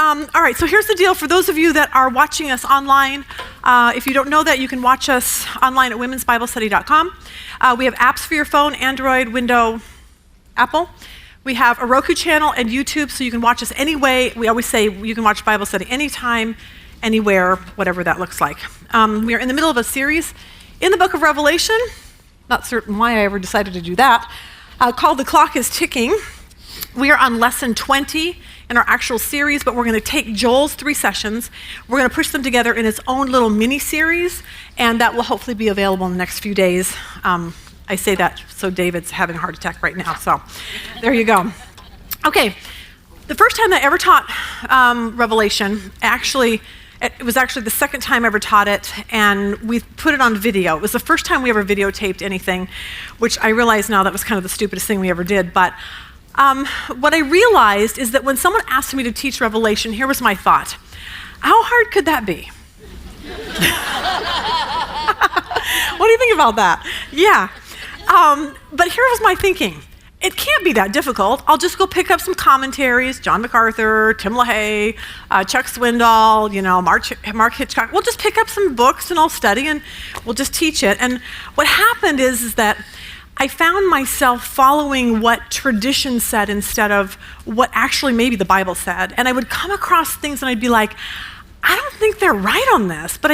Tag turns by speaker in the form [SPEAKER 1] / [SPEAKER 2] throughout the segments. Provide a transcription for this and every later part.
[SPEAKER 1] All right, so here's the deal. For those of you that are watching us online, if you don't know that, you can watch us online at womensbiblestudy.com. We have apps for your phone, Android, Windows, Apple. We have a Roku channel and YouTube, so you can watch us any way. We always say you can watch Bible study anytime, anywhere, whatever that looks like. We are in the middle of a series in the book of Revelation, not certain why I ever decided to do that, called The Clock is Ticking. We are on lesson 20 in our actual series, but we're going to take Joel's 3 sessions. We're going to push them together in its own little mini-series, and that will hopefully be available in the next few days. I say that so David's having a heart attack right now, so there you go. Okay, the first time I ever taught Revelation, it was actually the second time I ever taught it, and we put it on video. It was the first time we ever videotaped anything, which I realize now that was kind of the stupidest thing we ever did, but what I realized is that when someone asked me to teach Revelation, here was my thought. How hard could that be? What do you think about that? Yeah. But here was my thinking. It can't be that difficult. I'll just go pick up some commentaries, John MacArthur, Tim LaHaye, Chuck Swindoll, Mark Hitchcock. We'll just pick up some books and I'll study and we'll just teach it. And what happened is that I found myself following what tradition said instead of what actually maybe the Bible said. And I would come across things and I'd be like, I don't think they're right on this, but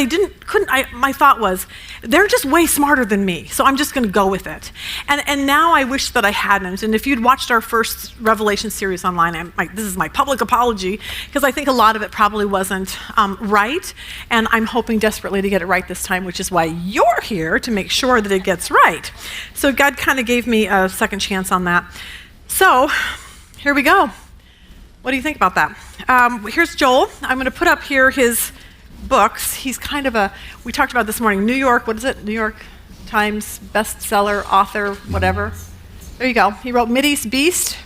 [SPEAKER 1] my thought was, they're just way smarter than me, so I'm just going to go with it. And now I wish that I hadn't. And if you'd watched our first Revelation series online, this is my public apology, because I think a lot of it probably wasn't right, and I'm hoping desperately to get it right this time, which is why you're here, to make sure that it gets right. So God kind of gave me a second chance on that. So here we go. What do you think about that? Here's Joel. I'm going to put up here his books. He's kind of we talked about this morning, New York Times bestseller, author, whatever. There you go. He wrote Mideast Beast.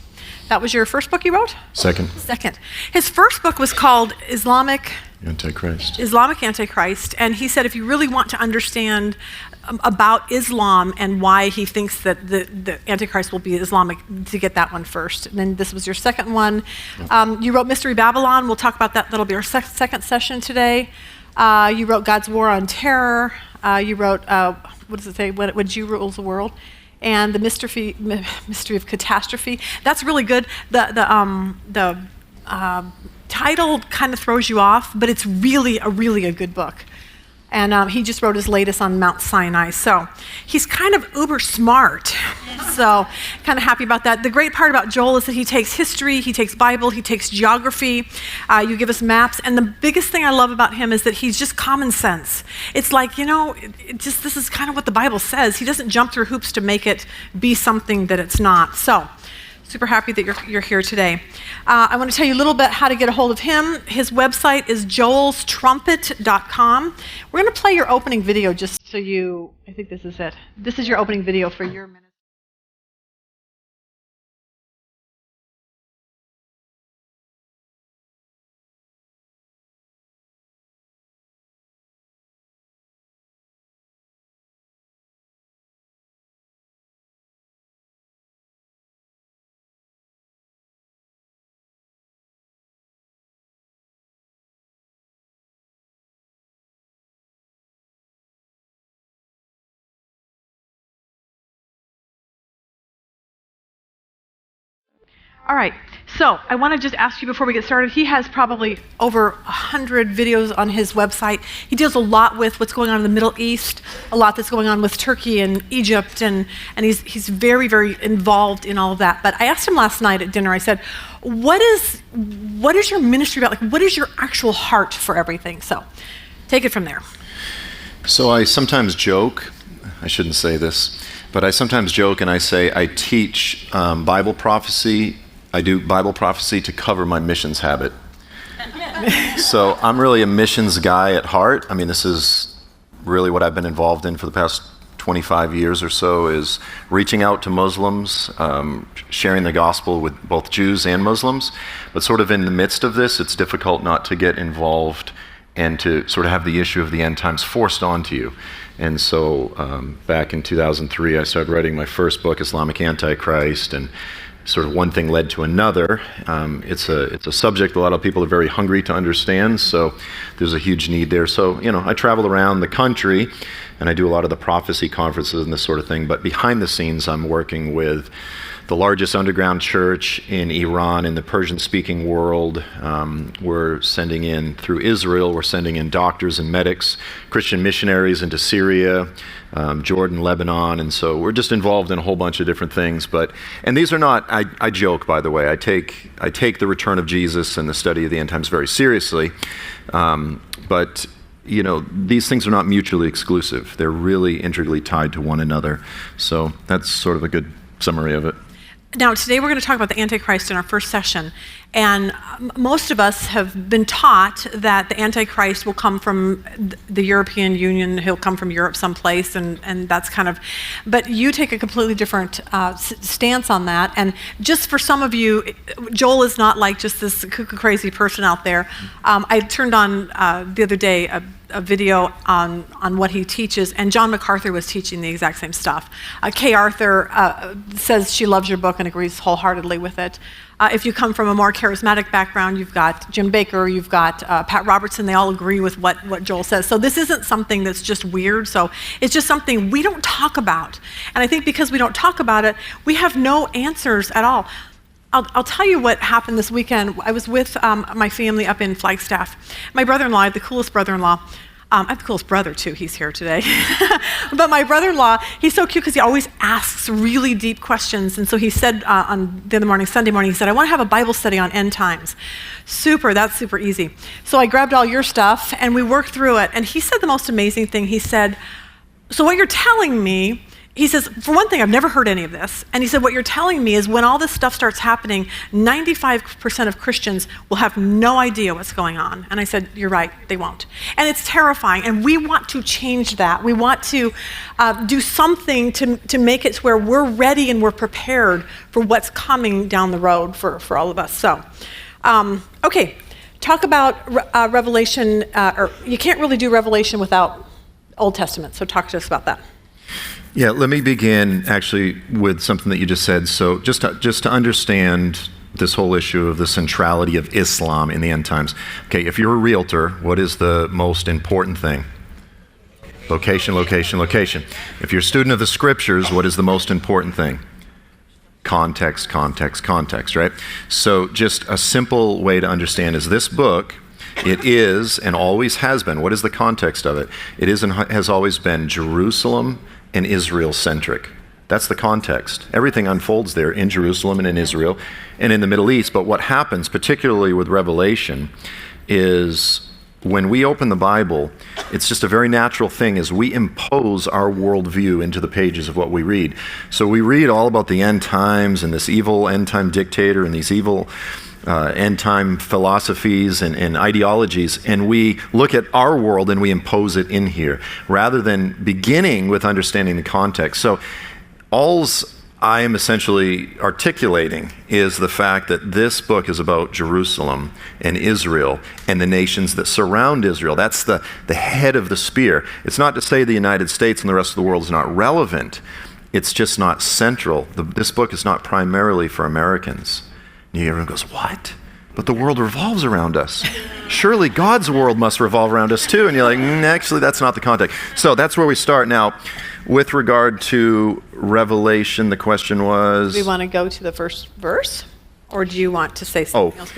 [SPEAKER 1] That was your first book you wrote?
[SPEAKER 2] Second.
[SPEAKER 1] His first book was called Islamic Antichrist. And he said if you really want to understand about Islam and why he thinks that the Antichrist will be Islamic, to get that one first. And then this was your second one. You wrote Mystery Babylon. We'll talk about that. That'll be our second session today. You wrote God's War on Terror. You wrote, what does it say, when Jew rules the world? And the mystery of catastrophe. That's really good. The title kind of throws you off, but it's really a good book. And he just wrote his latest on Mount Sinai. So he's kind of uber smart. So kind of happy about that. The great part about Joel is that he takes history, he takes Bible, he takes geography. You give us maps. And the biggest thing I love about him is that he's just common sense. It's like, this is kind of what the Bible says. He doesn't jump through hoops to make it be something that it's not. So super happy that you're here today. I want to tell you a little bit how to get a hold of him. His website is joelstrumpet.com. We're going to play your opening video just so I think this is it. This is your opening video for your ministry. All right, so I want to just ask you before we get started, he has probably over 100 videos on his website. He deals a lot with what's going on in the Middle East, a lot that's going on with Turkey and Egypt, and he's very, very involved in all of that. But I asked him last night at dinner, I said, what is your ministry about? Like, what is your actual heart for everything? So take it from there.
[SPEAKER 2] So I sometimes joke, I shouldn't say this, but I sometimes joke and I say I teach Bible prophecy. I do Bible prophecy to cover my missions habit. So I'm really a missions guy at heart. I mean, this is really what I've been involved in for the past 25 years or so, is reaching out to Muslims, sharing the gospel with both Jews and Muslims. But sort of in the midst of this, it's difficult not to get involved and to sort of have the issue of the end times forced onto you. And so back in 2003, I started writing my first book, Islamic Antichrist, and sort of one thing led to another. It's a subject a lot of people are very hungry to understand, so there's a huge need there. So, I travel around the country, and I do a lot of the prophecy conferences and this sort of thing, but behind the scenes, I'm working with the largest underground church in Iran, in the Persian-speaking world. We're sending in, through Israel, we're sending in doctors and medics, Christian missionaries into Syria, Jordan, Lebanon, and so we're just involved in a whole bunch of different things. And these are not, I joke, by the way, I take the return of Jesus and the study of the end times very seriously, but these things are not mutually exclusive. They're really integrally tied to one another. So that's sort of a good summary of it.
[SPEAKER 1] Now, today we're going to talk about the Antichrist in our first session. And most of us have been taught that the Antichrist will come from the European Union. He'll come from Europe someplace, and that's kind of... But you take a completely different stance on that. And just for some of you, Joel is not like just this cuckoo crazy person out there. I turned on the other day a video on what he teaches, and John MacArthur was teaching the exact same stuff. Kay Arthur says she loves your book and agrees wholeheartedly with it. If you come from a more charismatic background, you've got Jim Baker, you've got Pat Robertson, they all agree with what Joel says. So this isn't something that's just weird, so it's just something we don't talk about. And I think because we don't talk about it, we have no answers at all. I'll tell you what happened this weekend. I was with my family up in Flagstaff. My brother-in-law, I have the coolest brother-in-law. I have the coolest brother, too. He's here today. But my brother-in-law, he's so cute because he always asks really deep questions. And so he said on the other morning, Sunday morning, he said, I want to have a Bible study on end times. That's super easy. So I grabbed all your stuff, and we worked through it. And he said the most amazing thing. He said, so what you're telling me, he says, for one thing, I've never heard any of this. And he said, what you're telling me is when all this stuff starts happening, 95% of Christians will have no idea what's going on. And I said, you're right, they won't. And it's terrifying. And we want to change that. We want to do something to make it to where we're ready and we're prepared for what's coming down the road for all of us. So, okay, talk about Revelation. Or you can't really do Revelation without Old Testament. So talk to us about that.
[SPEAKER 2] Yeah, let me begin actually with something that you just said. So just to understand this whole issue of the centrality of Islam in the end times. Okay, if you're a realtor, what is the most important thing? Location, location, location. If you're a student of the scriptures, what is the most important thing? Context, context, context, right? So just a simple way to understand is this book, it is and always has been. What is the context of it? It is and has always been Jerusalem and Israel-centric. That's the context. Everything unfolds there in Jerusalem and in Israel and in the Middle East. But what happens, particularly with Revelation, is when we open the Bible, it's just a very natural thing is we impose our worldview into the pages of what we read. So we read all about the end times and this evil end time dictator and these evil end time philosophies and ideologies, and we look at our world and we impose it in here rather than beginning with understanding the context. So all's I am essentially articulating is the fact that this book is about Jerusalem and Israel and the nations that surround Israel. That's the head of the spear. It's not to say the United States and the rest of the world is not relevant. It's just not central. This book is not primarily for Americans. Everyone goes, what? But the world revolves around us. Surely God's world must revolve around us too. And you're like, actually, that's not the context. So that's where we start. Now, with regard to Revelation, the question was...
[SPEAKER 1] Do we want to go to the first verse? Or do you want to say something else?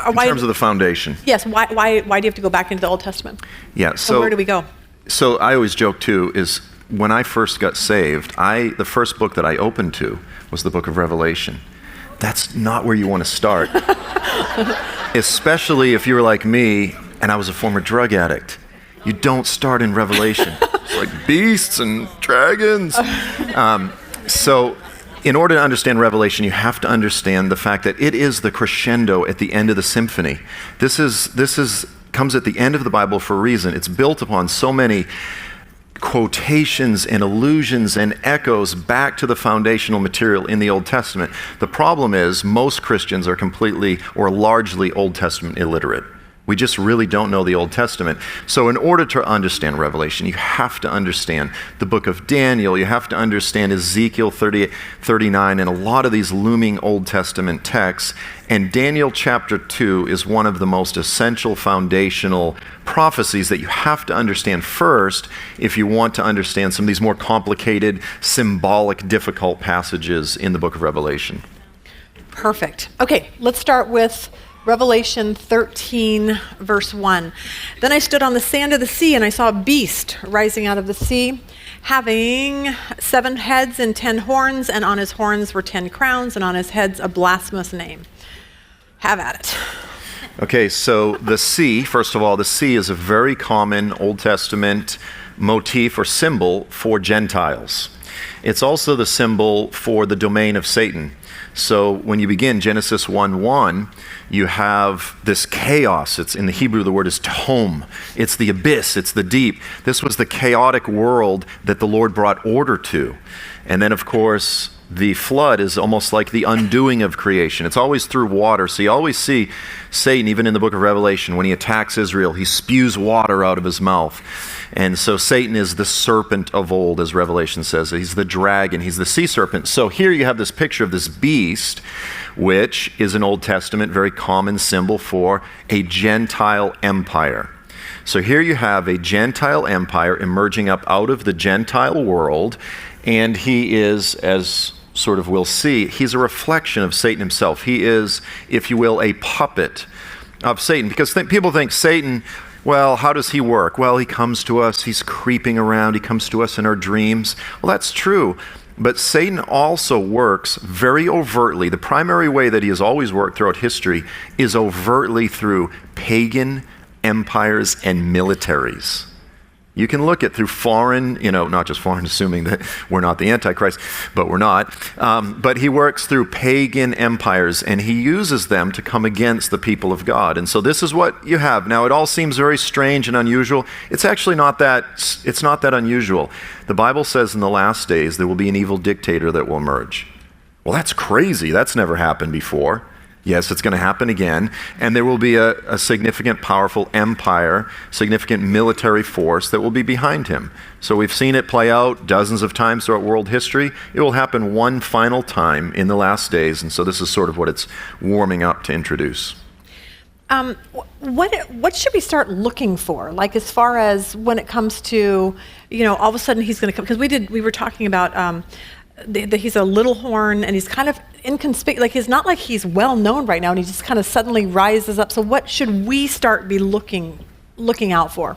[SPEAKER 2] In terms of the foundation.
[SPEAKER 1] Yes, why do you have to go back into the Old Testament?
[SPEAKER 2] Yeah, so
[SPEAKER 1] where do we go?
[SPEAKER 2] So I always joke too, is when I first got saved, the first book that I opened to was the book of Revelation. That's not where you want to start. Especially if you were like me and I was a former drug addict. You don't start in Revelation. It's like beasts and dragons. So in order to understand Revelation, you have to understand the fact that it is the crescendo at the end of the symphony. This comes at the end of the Bible for a reason. It's built upon so many quotations and allusions and echoes back to the foundational material in the Old Testament. The problem is most Christians are completely or largely Old Testament illiterate. We just really don't know the Old Testament. So in order to understand Revelation, you have to understand the book of Daniel, you have to understand Ezekiel 38, 39, and a lot of these looming Old Testament texts. And Daniel chapter 2 is one of the most essential foundational prophecies that you have to understand first if you want to understand some of these more complicated, symbolic, difficult passages in the book of Revelation.
[SPEAKER 1] Perfect. Okay, let's start with Revelation 13, verse 1. Then I stood on the sand of the sea, and I saw a beast rising out of the sea, having 7 heads and 10 horns, and on his horns were 10 crowns, and on his heads a blasphemous name. Have at it.
[SPEAKER 2] Okay, so the sea, first of all, the sea is a very common Old Testament motif or symbol for Gentiles. It's also the symbol for the domain of Satan. So when you begin Genesis 1:1, you have this chaos. It's in the Hebrew, the word is tehom. It's the abyss, it's the deep. This was the chaotic world that the Lord brought order to. And then, of course, the flood is almost like the undoing of creation. It's always through water. So you always see Satan, even in the book of Revelation, when he attacks Israel, he spews water out of his mouth. And so Satan is the serpent of old, as Revelation says. He's the dragon. He's the sea serpent. So here you have this picture of this beast, which is an Old Testament, very common symbol for a Gentile empire. So here you have a Gentile empire emerging up out of the Gentile world, and he is, as sort of we'll see, he's a reflection of Satan himself. He is, if you will, a puppet of Satan. Because people think Satan, well, how does he work? Well, he comes to us, he's creeping around, he comes to us in our dreams. Well, that's true. But Satan also works very overtly. The primary way that he has always worked throughout history is overtly through pagan empires and militaries. You can look at through foreign, not just foreign, assuming that we're not the Antichrist, but we're not. But he works through pagan empires, and he uses them to come against the people of God. And so this is what you have. Now, it all seems very strange and unusual. It's actually not that unusual. The Bible says in the last days there will be an evil dictator that will emerge. Well, that's crazy. That's never happened before. Yes, it's going to happen again, and there will be a significant, powerful empire, significant military force that will be behind him. So we've seen it play out dozens of times throughout world history. It will happen one final time in the last days, and so this is sort of what it's warming up to introduce.
[SPEAKER 1] What should we start looking for? Like as far as when it comes to, all of a sudden he's going to come, because we were talking about he's a little horn, and he's kind of inconspicuous. Like it's not like he's well known right now, and he just kind of suddenly rises up. So what should we start be looking out for?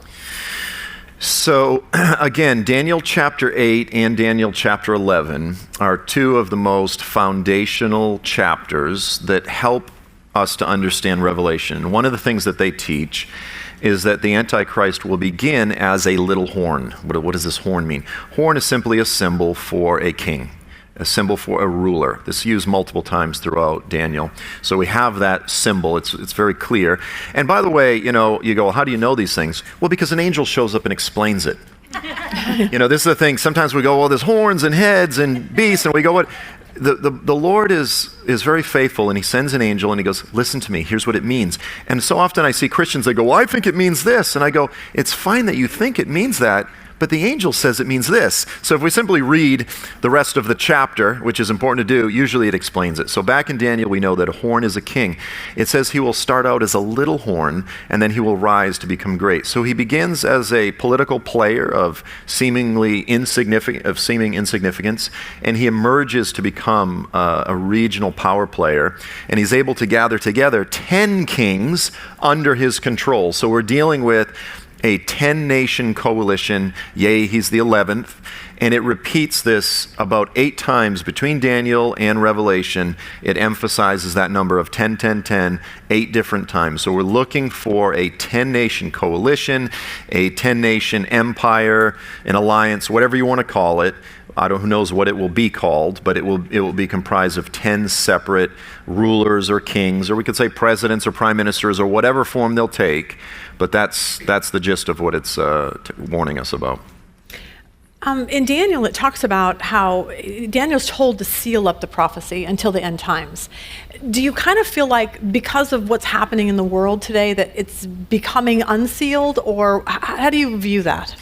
[SPEAKER 2] So again, Daniel chapter 8 and Daniel chapter 11 are two of the most foundational chapters that help us to understand Revelation. One of the things that they teach is that the Antichrist will begin as a little horn. What does this horn mean? Horn is simply a symbol for a king, a symbol for a ruler. This is used multiple times throughout Daniel. So we have that symbol. It's very clear. And by the way, you go, well, how do you know these things? Well, because an angel shows up and explains it. This is the thing. Sometimes we go, well, there's horns and heads and beasts, and we go, what? The Lord is very faithful, and he sends an angel, and he goes, listen to me, here's what it means. And so often I see Christians, they go, well, I think it means this. And I go, it's fine that you think it means that, but the angel says it means this. So if we simply read the rest of the chapter, which is important to do, usually it explains it. So back in Daniel, we know that a horn is a king. It says he will start out as a little horn, and then he will rise to become great. So he begins as a political player of seeming insignificance, and he emerges to become a regional power player, and he's able to gather together 10 kings under his control. So we're dealing with a 10-nation coalition. Yea, he's the 11th. And it repeats this about 8 times between Daniel and Revelation. It emphasizes that number of 10, 10, 10, 8 different times. So we're looking for a 10-nation coalition, a 10-nation empire, an alliance, whatever you want to call it. Who knows what it will be called, but it will be comprised of 10 separate rulers or kings, or we could say presidents or prime ministers, or whatever form they'll take. But that's the gist of what it's warning us about.
[SPEAKER 1] In Daniel, it talks about how Daniel's told to seal up the prophecy until the end times. Do you kind of feel like because of what's happening in the world today that it's becoming unsealed, or how do you view that?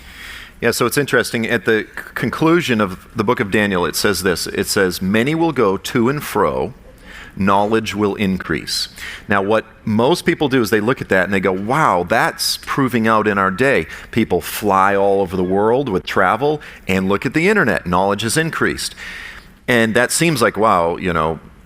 [SPEAKER 2] Yeah, so it's interesting. At the conclusion of the book of Daniel, it says this. It says, many will go to and fro, knowledge will increase. Now, what most people do is they look at that and they go, wow, that's proving out in our day. People fly all over the world with travel, and look at the internet. Knowledge has increased. And that seems like, wow,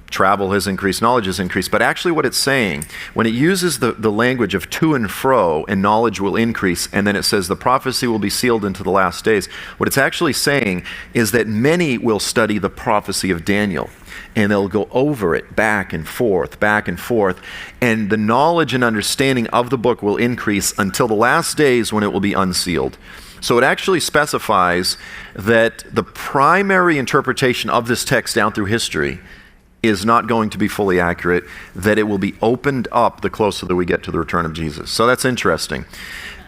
[SPEAKER 2] travel has increased, knowledge has increased. But actually what it's saying, when it uses the language of to and fro, and knowledge will increase, and then it says the prophecy will be sealed into the last days, what it's actually saying is that many will study the prophecy of Daniel, and they'll go over it back and forth, and the knowledge and understanding of the book will increase until the last days when it will be unsealed. So it actually specifies that the primary interpretation of this text down through history is not going to be fully accurate, that it will be opened up the closer that we get to the return of Jesus. So that's interesting.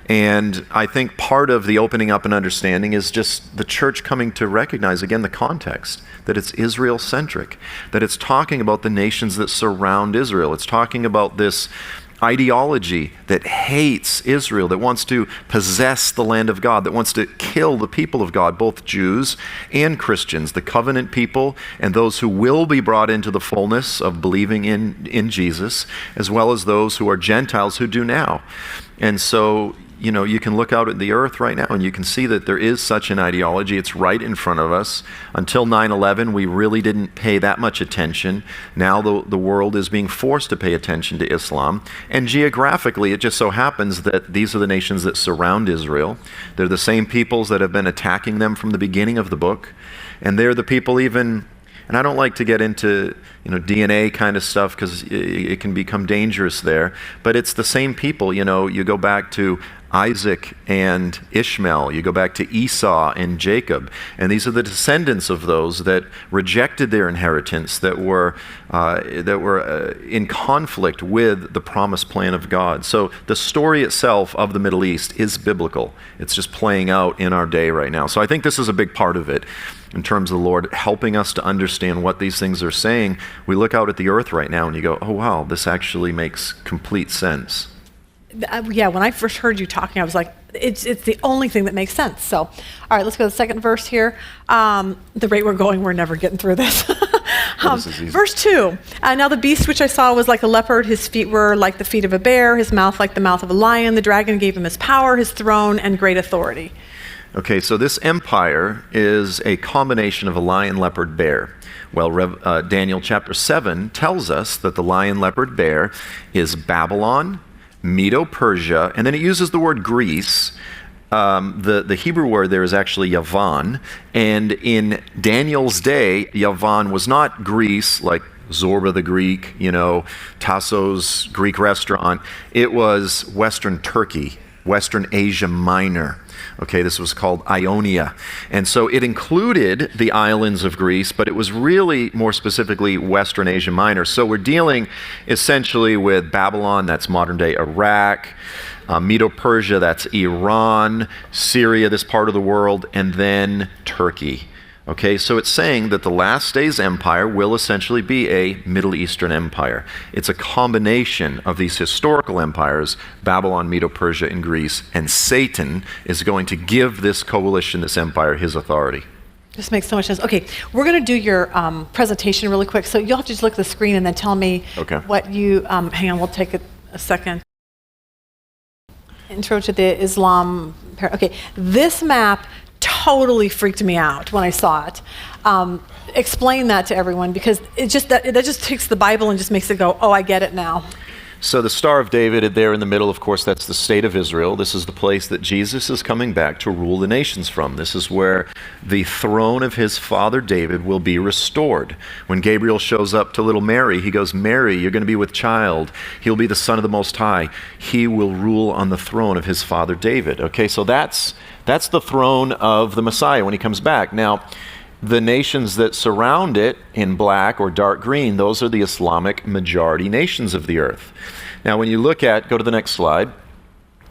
[SPEAKER 2] And I think part of the opening up and understanding is just the church coming to recognize, again, the context, that it's Israel-centric, that it's talking about the nations that surround Israel. It's talking about this ideology that hates Israel, that wants to possess the land of God, that wants to kill the people of God, both Jews and Christians, the covenant people and those who will be brought into the fullness of believing in Jesus, as well as those who are Gentiles who do now. And so, you can look out at the earth right now and you can see that there is such an ideology. It's right in front of us. Until 9/11, we really didn't pay that much attention. Now the world is being forced to pay attention to Islam. And geographically, it just so happens that these are the nations that surround Israel. They're the same peoples that have been attacking them from the beginning of the book. And they're the people even, and I don't like to get into DNA kind of stuff because it can become dangerous there, but it's the same people. You go back to Isaac and Ishmael, you go back to Esau and Jacob, and these are the descendants of those that rejected their inheritance, that were in conflict with the promised plan of God. So the story itself of the Middle East is biblical. It's just playing out in our day right now. So I think this is a big part of it in terms of the Lord helping us to understand what these things are saying. We look out at the earth right now and you go, oh wow, this actually makes complete sense.
[SPEAKER 1] Yeah, when I first heard you talking, I was like, it's the only thing that makes sense. So, all right, let's go to the second verse here. The rate we're going, we're never getting through this. Verse 2, now the beast which I saw was like a leopard. His feet were like the feet of a bear. His mouth like the mouth of a lion. The dragon gave him his power, his throne, and great authority.
[SPEAKER 2] Okay, so this empire is a combination of a lion, leopard, bear. Well, Daniel chapter 7 tells us that the lion, leopard, bear is Babylon, Medo-Persia, and then it uses the word Greece. The Hebrew word there is actually Yavan, and in Daniel's day, Yavan was not Greece, like Zorba the Greek, Tasso's Greek restaurant. It was Western Turkey, Western Asia Minor. Okay, this was called Ionia. And so it included the islands of Greece, but it was really more specifically Western Asia Minor. So we're dealing essentially with Babylon, that's modern day Iraq, Medo-Persia, that's Iran, Syria, this part of the world, and then Turkey. Okay, so it's saying that the last days empire will essentially be a Middle Eastern empire. It's a combination of these historical empires, Babylon, Medo-Persia, and Greece, and Satan is going to give this coalition, this empire, his authority.
[SPEAKER 1] This makes so much sense. Okay, we're going to do your presentation really quick, so you'll have to just look at the screen and then tell me what you, hang on, we'll take a second. Intro to the Islam. Okay, this map totally freaked me out when I saw it. Explain that to everyone, because it just that just takes the Bible and just makes it go, oh, I get it now.
[SPEAKER 2] So the Star of David there in the middle, of course, that's the state of Israel. This is the place that Jesus is coming back to rule the nations from. This is where the throne of his father David will be restored. When Gabriel shows up to little Mary, he goes, Mary, you're going to be with child. He'll be the Son of the Most High. He will rule on the throne of his father David. Okay, so that's the throne of the Messiah when he comes back. Now, the nations that surround it in black or dark green, those are the Islamic majority nations of the earth. Now, when you look at, go to the next slide,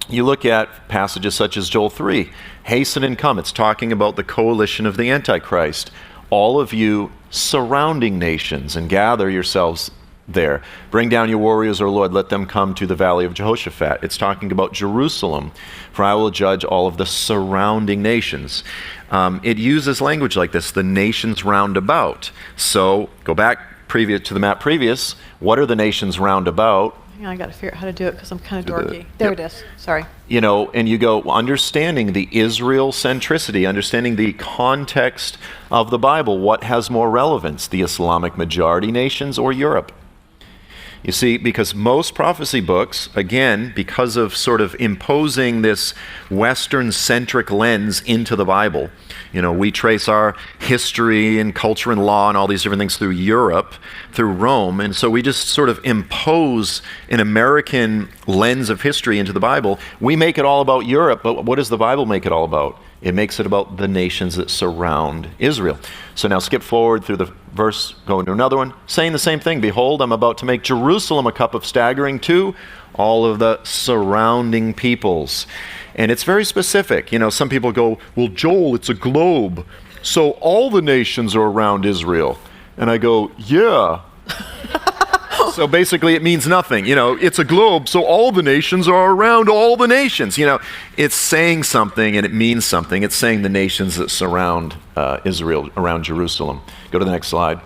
[SPEAKER 2] You look at passages such as Joel 3, hasten and come. It's talking about the coalition of the Antichrist. All of you surrounding nations, and gather yourselves there. Bring down your warriors, O Lord, let them come to the valley of Jehoshaphat. It's talking about Jerusalem, for I will judge all of the surrounding nations. It uses language like this, the nations round about. So go back to the map previous. What are the nations round about?
[SPEAKER 1] Hang on, I got to figure out how to do it because I'm kind of dorky. There it is. Sorry.
[SPEAKER 2] And you go, understanding the Israel-centricity, understanding the context of the Bible, what has more relevance, the Islamic majority nations or Europe? You see, because most prophecy books, again, because of sort of imposing this Western-centric lens into the Bible, we trace our history and culture and law and all these different things through Europe, through Rome, and so we just sort of impose an American lens of history into the Bible. We make it all about Europe, but what does the Bible make it all about? It makes it about the nations that surround Israel. So now skip forward through the verse, go into another one, saying the same thing. Behold, I'm about to make Jerusalem a cup of staggering to all of the surrounding peoples. And it's very specific. Some people go, well, Joel, it's a globe, so all the nations are around Israel. And I go, yeah. So basically it means nothing. It's a globe, so all the nations are around all the nations. It's saying something and it means something. It's saying the nations that surround Israel, around Jerusalem. Go to the next slide.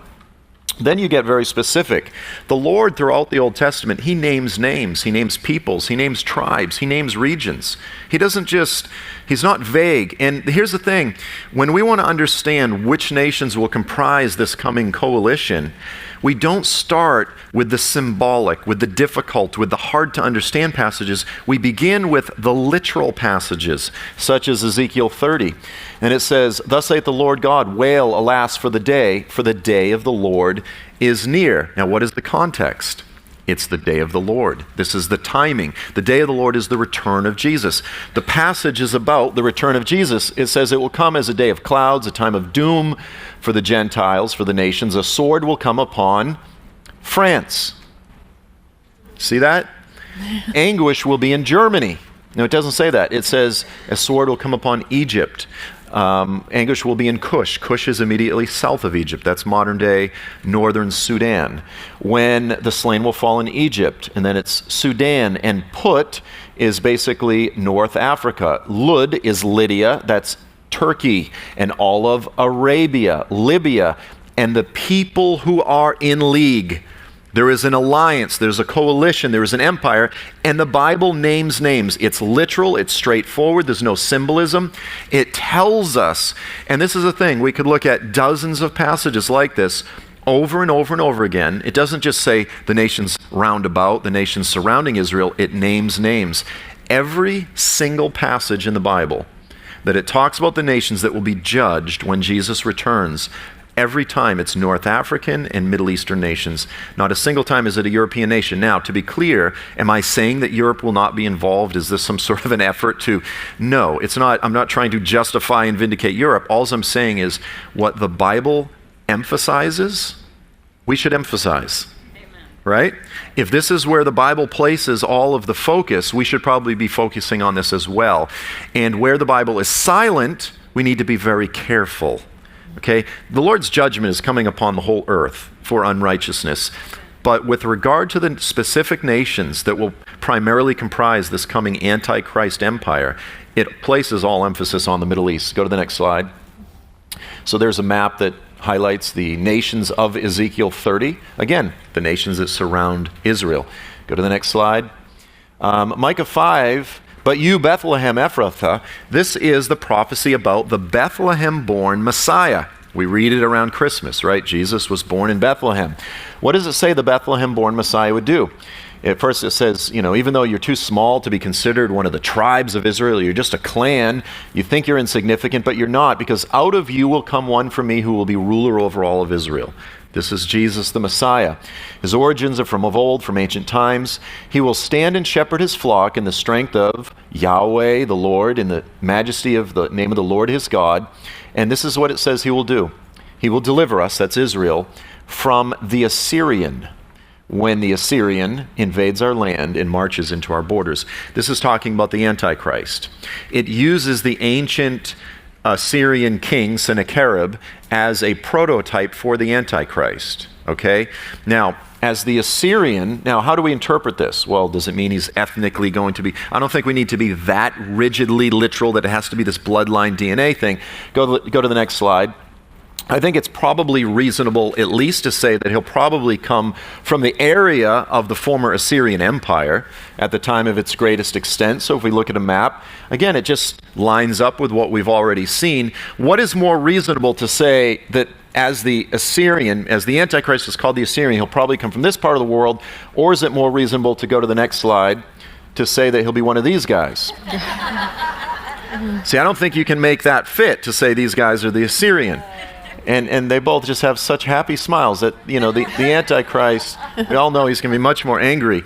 [SPEAKER 2] Then you get very specific. The Lord, throughout the Old Testament, he names names, he names peoples, he names tribes, he names regions. He's not vague. And here's the thing, when we want to understand which nations will comprise this coming coalition, we don't start with the symbolic, with the difficult, with the hard to understand passages. We begin with the literal passages, such as Ezekiel 30. And it says, thus saith the Lord God, wail, alas, for the day of the Lord is near. Now, what is the context? It's the day of the Lord. This is the timing. The day of the Lord is the return of Jesus. The passage is about the return of Jesus. It says it will come as a day of clouds, a time of doom for the Gentiles, for the nations. A sword will come upon France. See that? Anguish will be in Germany. No, it doesn't say that. It says a sword will come upon Egypt. Anguish will be in Cush. Cush is immediately south of Egypt. That's modern-day northern Sudan. When the slain will fall in Egypt, and then it's Sudan. And Put is basically North Africa. Lud is Lydia. That's Turkey. And all of Arabia, Libya, and the people who are in league. There is an alliance, there's a coalition, there is an empire, and the Bible names names. It's literal, it's straightforward, there's no symbolism. It tells us, and this is the thing, we could look at dozens of passages like this over and over and over again. It doesn't just say the nations round about, the nations surrounding Israel, it names names. Every single passage in the Bible that it talks about the nations that will be judged when Jesus returns, every time it's North African and Middle Eastern nations. Not a single time is it a European nation. Now, to be clear, am I saying that Europe will not be involved? Is this some sort of an effort to... No, it's not. I'm not trying to justify and vindicate Europe. All I'm saying is what the Bible emphasizes, we should emphasize. Amen. Right? If this is where the Bible places all of the focus, we should probably be focusing on this as well. And where the Bible is silent, we need to be very careful. Okay, the Lord's judgment is coming upon the whole earth for unrighteousness. But with regard to the specific nations that will primarily comprise this coming Antichrist empire, it places all emphasis on the Middle East. Go to the next slide. So there's a map that highlights the nations of Ezekiel 30. Again, the nations that surround Israel. Go to the next slide. Micah 5. But you, Bethlehem Ephrathah, this is the prophecy about the Bethlehem-born Messiah. We read it around Christmas, right? Jesus was born in Bethlehem. What does it say the Bethlehem-born Messiah would do? At first it says, even though you're too small to be considered one of the tribes of Israel, you're just a clan, you think you're insignificant, but you're not, because out of you will come one from me who will be ruler over all of Israel. This is Jesus the Messiah. His origins are from of old, from ancient times. He will stand and shepherd his flock in the strength of Yahweh, the Lord, in the majesty of the name of the Lord his God. And this is what it says he will do. He will deliver us, that's Israel, from the Assyrian, when the Assyrian invades our land and marches into our borders. This is talking about the Antichrist. It uses the ancient Assyrian king Sennacherib as a prototype for the Antichrist. Okay? Now, as the Assyrian, now how do we interpret this? Well, does it mean he's ethnically going to be? I don't think we need to be that rigidly literal that it has to be this bloodline DNA thing. Go to the next slide. I think it's probably reasonable at least to say that he'll probably come from the area of the former Assyrian Empire at the time of its greatest extent. So if we look at a map, again, it just lines up with what we've already seen. What is more reasonable to say that as the Assyrian, as the Antichrist is called the Assyrian, he'll probably come from this part of the world, or is it more reasonable to go to the next slide to say that he'll be one of these guys? See, I don't think you can make that fit to say these guys are the Assyrian. And they both just have such happy smiles that, you know, the Antichrist, we all know he's going to be much more angry.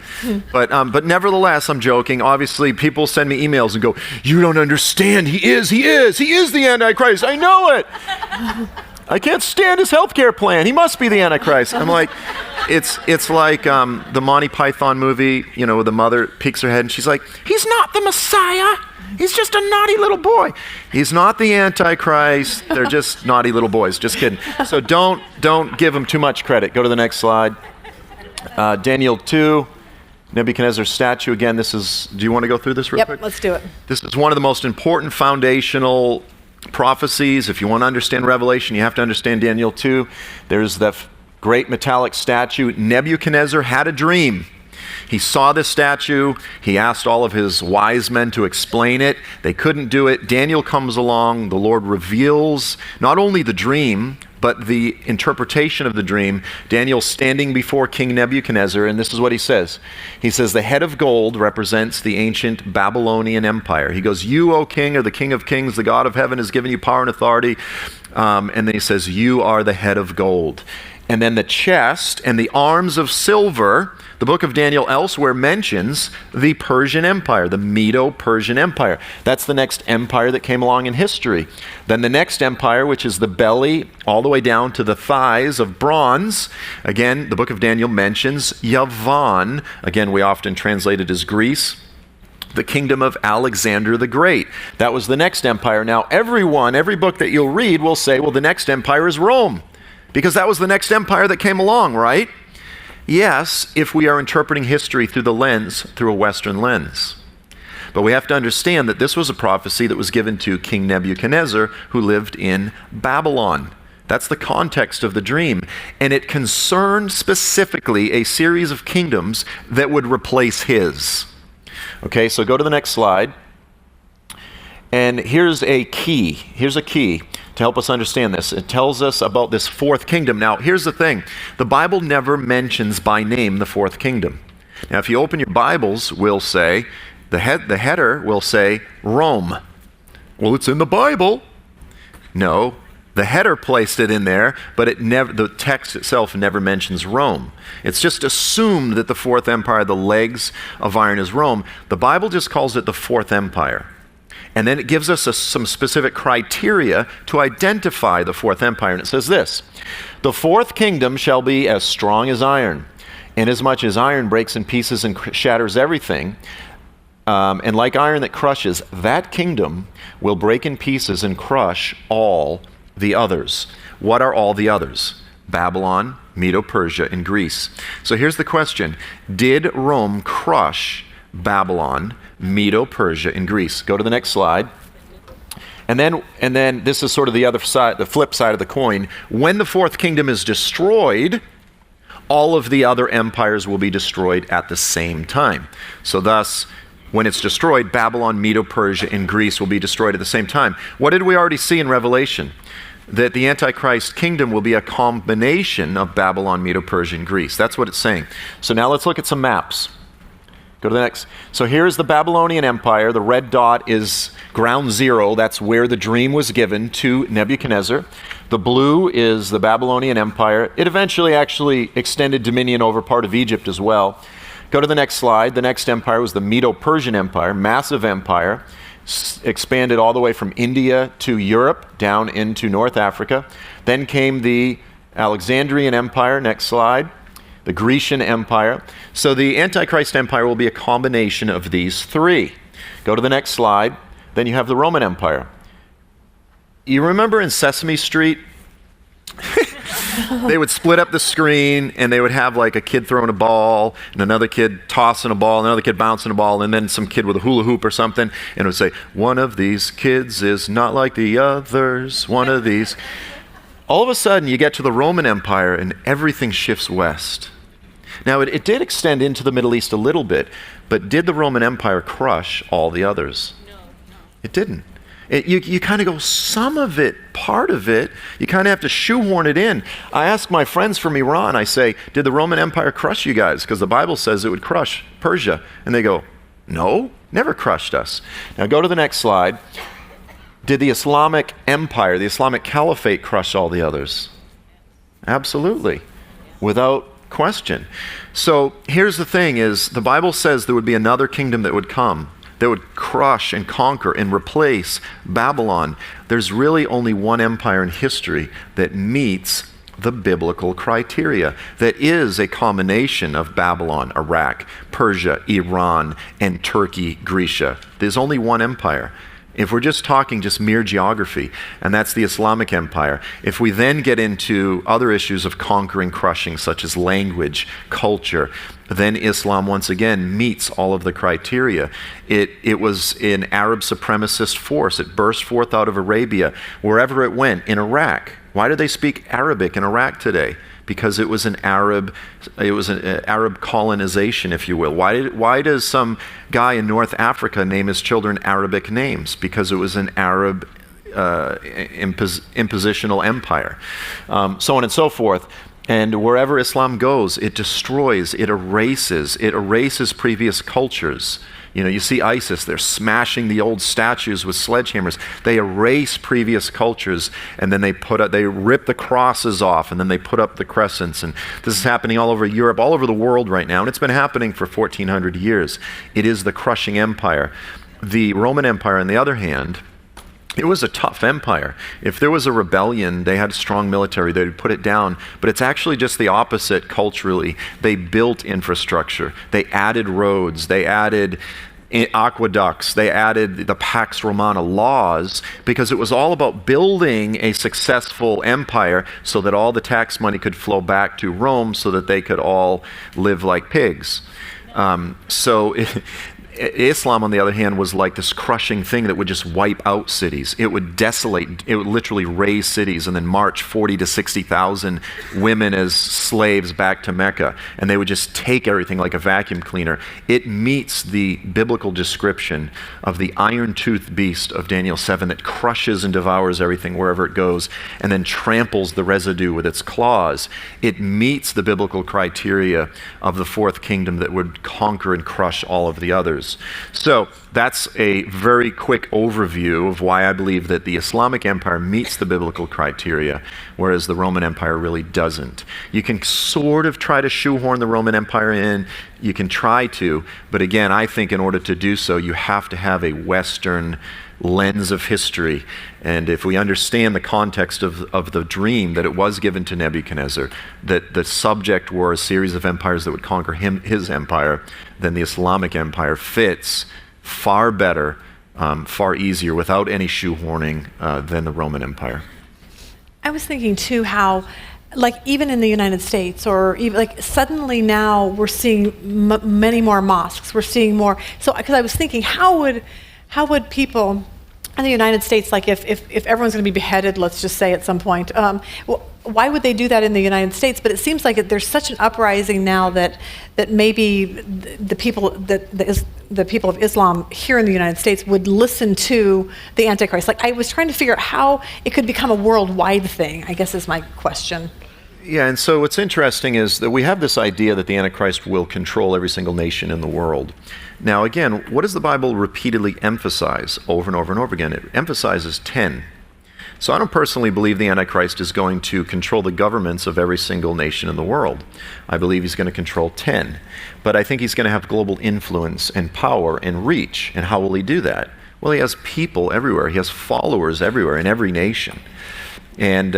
[SPEAKER 2] But nevertheless, I'm joking. Obviously, people send me emails and go, you don't understand. He is the Antichrist. I know it. I can't stand his healthcare plan. He must be the Antichrist. I'm like, it's like the Monty Python movie, you know, where the mother peeks her head and she's like, he's not the Messiah. He's just a naughty little boy. He's not the Antichrist. They're just naughty little boys. Just kidding. So don't give him too much credit. Go to the next slide. Daniel 2, Nebuchadnezzar's statue. Again, this is, do you want to go through this real quick?
[SPEAKER 1] Yep, let's do it.
[SPEAKER 2] This is one of the most important foundational prophecies. If you want to understand Revelation, you have to understand Daniel 2. There's the great metallic statue. Nebuchadnezzar had a dream. He saw this statue. He asked all of his wise men to explain it. They couldn't do it. Daniel comes along. The Lord reveals not only the dream, but the interpretation of the dream. Daniel's standing before King Nebuchadnezzar, and this is what he says. He says, the head of gold represents the ancient Babylonian Empire. He goes, you, O king, are the King of kings. The God of heaven has given you power and authority. And then he says, you are the head of gold. And then the chest and the arms of silver, the book of Daniel elsewhere mentions the Persian Empire, the Medo-Persian Empire. That's the next empire that came along in history. Then the next empire, which is the belly all the way down to the thighs of bronze. Again, the book of Daniel mentions Yavan. Again, we often translate it as Greece. The kingdom of Alexander the Great. That was the next empire. Now, every book that you'll read will say, well, the next empire is Rome. Because that was the next empire that came along, right? Yes, if we are interpreting history through a Western lens. But we have to understand that this was a prophecy that was given to King Nebuchadnezzar, who lived in Babylon. That's the context of the dream. And it concerned specifically a series of kingdoms that would replace his. Okay, so go to the next slide. And here's a key. Here's a key to help us understand this. It tells us about this fourth kingdom. Now, here's the thing. The Bible never mentions by name the fourth kingdom. Now, if you open your Bibles, we'll say, the header will say Rome. Well, it's in the Bible. No, the header placed it in there, but the text itself never mentions Rome. It's just assumed that the fourth empire, the legs of iron, is Rome. The Bible just calls it the fourth empire. And then it gives us some specific criteria to identify the fourth empire. And it says this, the fourth kingdom shall be as strong as iron, inasmuch as iron breaks in pieces and shatters everything. And like iron that crushes, that kingdom will break in pieces and crush all the others. What are all the others? Babylon, Medo-Persia, and Greece. So here's the question. Did Rome crush Babylon, Medo-Persia, and Greece? Go to the next slide. And then this is sort of the other side, the flip side of the coin. When the fourth kingdom is destroyed, all of the other empires will be destroyed at the same time. So thus, when it's destroyed, Babylon, Medo-Persia, and Greece will be destroyed at the same time. What did we already see in Revelation? That the Antichrist kingdom will be a combination of Babylon, Medo-Persia, and Greece. That's what it's saying. So now let's look at some maps. Go to the next. So here's the Babylonian Empire. The red dot is ground zero. That's where the dream was given to Nebuchadnezzar. The blue is the Babylonian Empire. It eventually actually extended dominion over part of Egypt as well. Go to the next slide. The next empire was the Medo-Persian Empire, massive empire, expanded all the way from India to Europe, down into North Africa. Then came the Alexandrian Empire. Next slide. the Grecian Empire. So the Antichrist Empire will be a combination of these three. Go to the next slide. Then you have the Roman Empire. You remember in Sesame Street? They would split up the screen and they would have like a kid throwing a ball and another kid tossing a ball and another kid bouncing a ball and then some kid with a hula hoop or something, and it would say, one of these kids is not like the others, one of these. All of a sudden you get to the Roman Empire and everything shifts west. Now it did extend into the Middle East a little bit, but did the Roman Empire crush all the others? No. It didn't. You kind of go, some of it, part of it, you kind of have to shoehorn it in. I ask my friends from Iran, I say, did the Roman Empire crush you guys? Because the Bible says it would crush Persia. And they go, no, never crushed us. Now go to the next slide. Did the Islamic Empire, the Islamic Caliphate crush all the others? Absolutely, without question. So here's the thing is, the Bible says there would be another kingdom that would come, that would crush and conquer and replace Babylon. There's really only one empire in history that meets the biblical criteria, that is a combination of Babylon, Iraq, Persia, Iran, and Turkey, Grecia. There's only one empire. If we're just talking just mere geography, and that's the Islamic Empire. If we then get into other issues of conquering, crushing, such as language, culture, then Islam once again meets all of the criteria. It was an Arab supremacist force. It burst forth out of Arabia, wherever it went, in Iraq. Why do they speak Arabic in Iraq today? Because it was an Arab colonization, if you will. Why does some guy in North Africa name his children Arabic names? Because it was an Arab impositional empire. So on and so forth. And wherever Islam goes, it destroys, it erases previous cultures. You know, you see ISIS, they're smashing the old statues with sledgehammers. They erase previous cultures, and then they rip the crosses off, and then they put up the crescents. And this is happening all over Europe, all over the world right now, and it's been happening for 1,400 years. It is the crushing empire. The Roman Empire, on the other hand, it was a tough empire. If there was a rebellion, they had a strong military, they would put it down. But it's actually just the opposite culturally. They built infrastructure. They added roads. They added aqueducts. They added the Pax Romana laws, because it was all about building a successful empire so that all the tax money could flow back to Rome so that they could all live like pigs. Islam, on the other hand, was like this crushing thing that would just wipe out cities. It would desolate, it would literally raze cities and then march 40 to 60,000 women as slaves back to Mecca. And they would just take everything like a vacuum cleaner. It meets the biblical description of the iron-toothed beast of Daniel 7 that crushes and devours everything wherever it goes and then tramples the residue with its claws. It meets the biblical criteria of the fourth kingdom that would conquer and crush all of the others. So that's a very quick overview of why I believe that the Islamic Empire meets the biblical criteria, whereas the Roman Empire really doesn't. You can sort of try to shoehorn the Roman Empire in, you can try to, but again, I think in order to do so, you have to have a Western lens of history. And if we understand the context of the dream that it was given to Nebuchadnezzar, that the subject were a series of empires that would conquer his empire, then the Islamic Empire fits far better, far easier, without any shoehorning than the Roman Empire.
[SPEAKER 1] I was thinking too how, like even in the United States, or even like suddenly now we're seeing many more mosques. We're seeing more. So because I was thinking, how would people in the United States, like if everyone's going to be beheaded, let's just say at some point, why would they do that in the United States? But it seems like there's such an uprising now that maybe the people of Islam here in the United States would listen to the Antichrist. Like I was trying to figure out how it could become a worldwide thing, I guess is my question.
[SPEAKER 2] Yeah, and so what's interesting is that we have this idea that the Antichrist will control every single nation in the world. Now again, what does the Bible repeatedly emphasize over and over and over again? It emphasizes 10. So I don't personally believe the Antichrist is going to control the governments of every single nation in the world. I believe he's going to control 10. But I think he's going to have global influence and power and reach. And how will he do that? Well, he has people everywhere. He has followers everywhere in every nation. And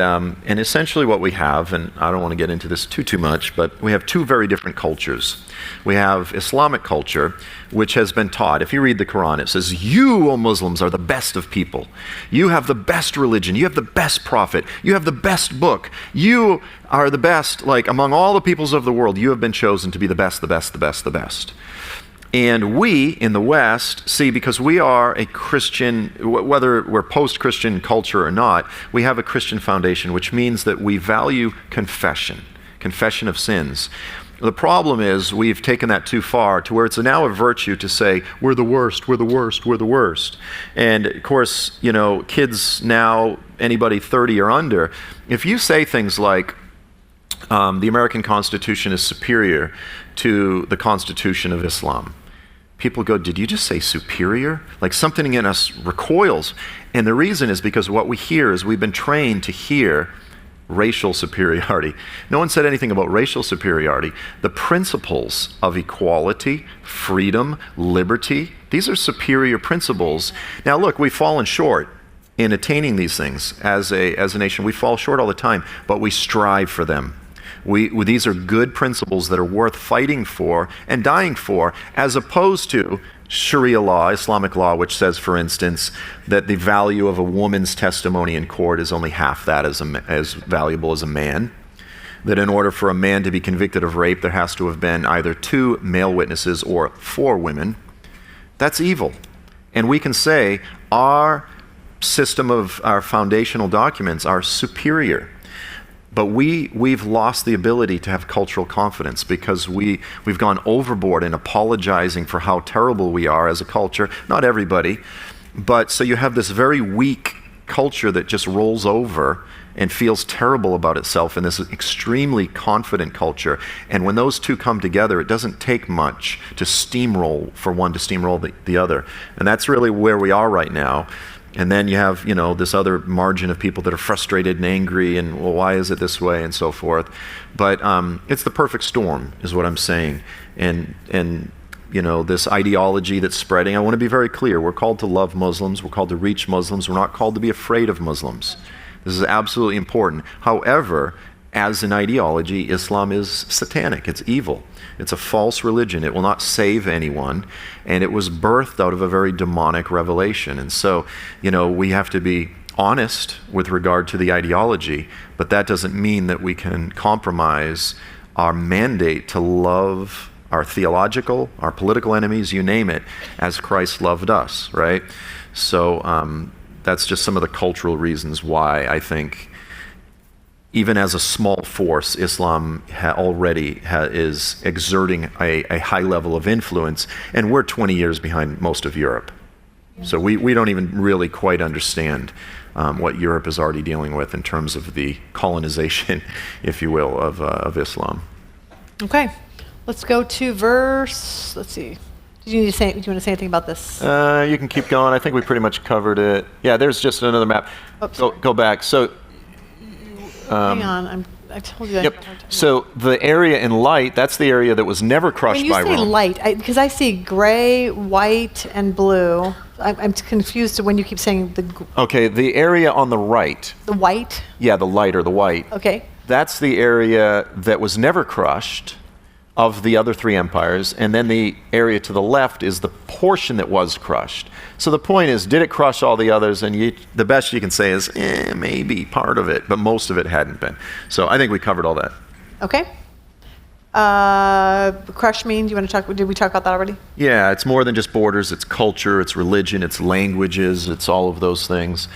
[SPEAKER 2] essentially what we have, and I don't want to get into this too much, but we have two very different cultures. We have Islamic culture, which has been taught. If you read the Quran, it says, you, O Muslims, are the best of people. You have the best religion. You have the best prophet. You have the best book. You are the best, like among all the peoples of the world, you have been chosen to be the best, the best, the best, the best. And we in the West, see, because we are a Christian, whether we're post-Christian culture or not, we have a Christian foundation, which means that we value confession of sins. The problem is we've taken that too far to where it's now a virtue to say, we're the worst, we're the worst, we're the worst. And of course, kids now, anybody 30 or under, if you say things like, the American Constitution is superior to the Constitution of Islam, people go, did you just say superior? Like something in us recoils. And the reason is because what we hear is we've been trained to hear racial superiority. No one said anything about racial superiority. The principles of equality, freedom, liberty, these are superior principles. Now look, we've fallen short in attaining these things as a nation. We fall short all the time, but we strive for them. These are good principles that are worth fighting for and dying for, as opposed to Sharia law, Islamic law, which says, for instance, that the value of a woman's testimony in court is only half that as valuable as a man. That in order for a man to be convicted of rape, there has to have been either 2 male witnesses or 4 women. That's evil. And we can say our system of our foundational documents are superior. But we've lost the ability to have cultural confidence because we've gone overboard in apologizing for how terrible we are as a culture. Not everybody, but so you have this very weak culture that just rolls over and feels terrible about itself in this extremely confident culture. And when those two come together, it doesn't take much to steamroll for one to steamroll the other. And that's really where we are right now. And then you have, this other margin of people that are frustrated and angry and, well, why is it this way and so forth. But it's the perfect storm is what I'm saying. And this ideology that's spreading, I want to be very clear. We're called to love Muslims. We're called to reach Muslims. We're not called to be afraid of Muslims. This is absolutely important. However, as an ideology, Islam is satanic. It's evil. It's a false religion. It will not save anyone. And it was birthed out of a very demonic revelation. And so, we have to be honest with regard to the ideology, but that doesn't mean that we can compromise our mandate to love our theological, our political enemies, you name it, as Christ loved us, right? So that's just some of the cultural reasons why I think even as a small force, Islam already is exerting a high level of influence, and we're 20 years behind most of Europe. So we don't even really quite understand what Europe is already dealing with in terms of the colonization, if you will, of Islam.
[SPEAKER 1] Okay, let's go to verse, let's see. Do you want to say anything about this?
[SPEAKER 2] You can keep going. I think we pretty much covered it. Yeah, there's just another map. Go back. So.
[SPEAKER 1] Hang on, I told you.
[SPEAKER 2] Yep. So the area in light, that's the area that was never crushed by Rome.
[SPEAKER 1] When you say light, because I see gray, white, and blue. I'm confused when you keep saying the...
[SPEAKER 2] Okay, the area on the right.
[SPEAKER 1] The white?
[SPEAKER 2] Yeah, the light or the white.
[SPEAKER 1] Okay.
[SPEAKER 2] That's the area that was never crushed of the other 3 empires, and then the area to the left is the portion that was crushed. So the point is, did it crush all the others? And the best you can say is, maybe part of it, but most of it hadn't been. So I think we covered all that.
[SPEAKER 1] Okay. Crush means, did we talk about that already?
[SPEAKER 2] Yeah, it's more than just borders, it's culture, it's religion, it's languages, it's all of those things.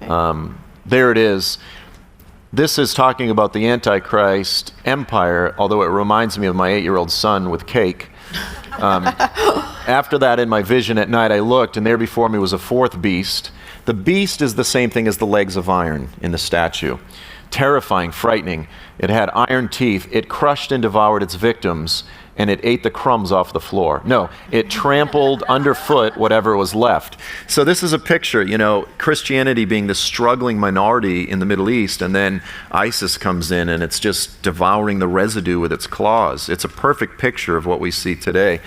[SPEAKER 2] Okay. There it is. This is talking about the Antichrist empire, although it reminds me of my 8-year-old son with cake. After that, in my vision at night, I looked, and there before me was a 4th beast. The beast is the same thing as the legs of iron in the statue. Terrifying, frightening. It had iron teeth. It crushed and devoured its victims, and it ate the crumbs off the floor. No, it trampled underfoot whatever was left. So this is a picture, Christianity being the struggling minority in the Middle East, and then ISIS comes in and it's just devouring the residue with its claws. It's a perfect picture of what we see today.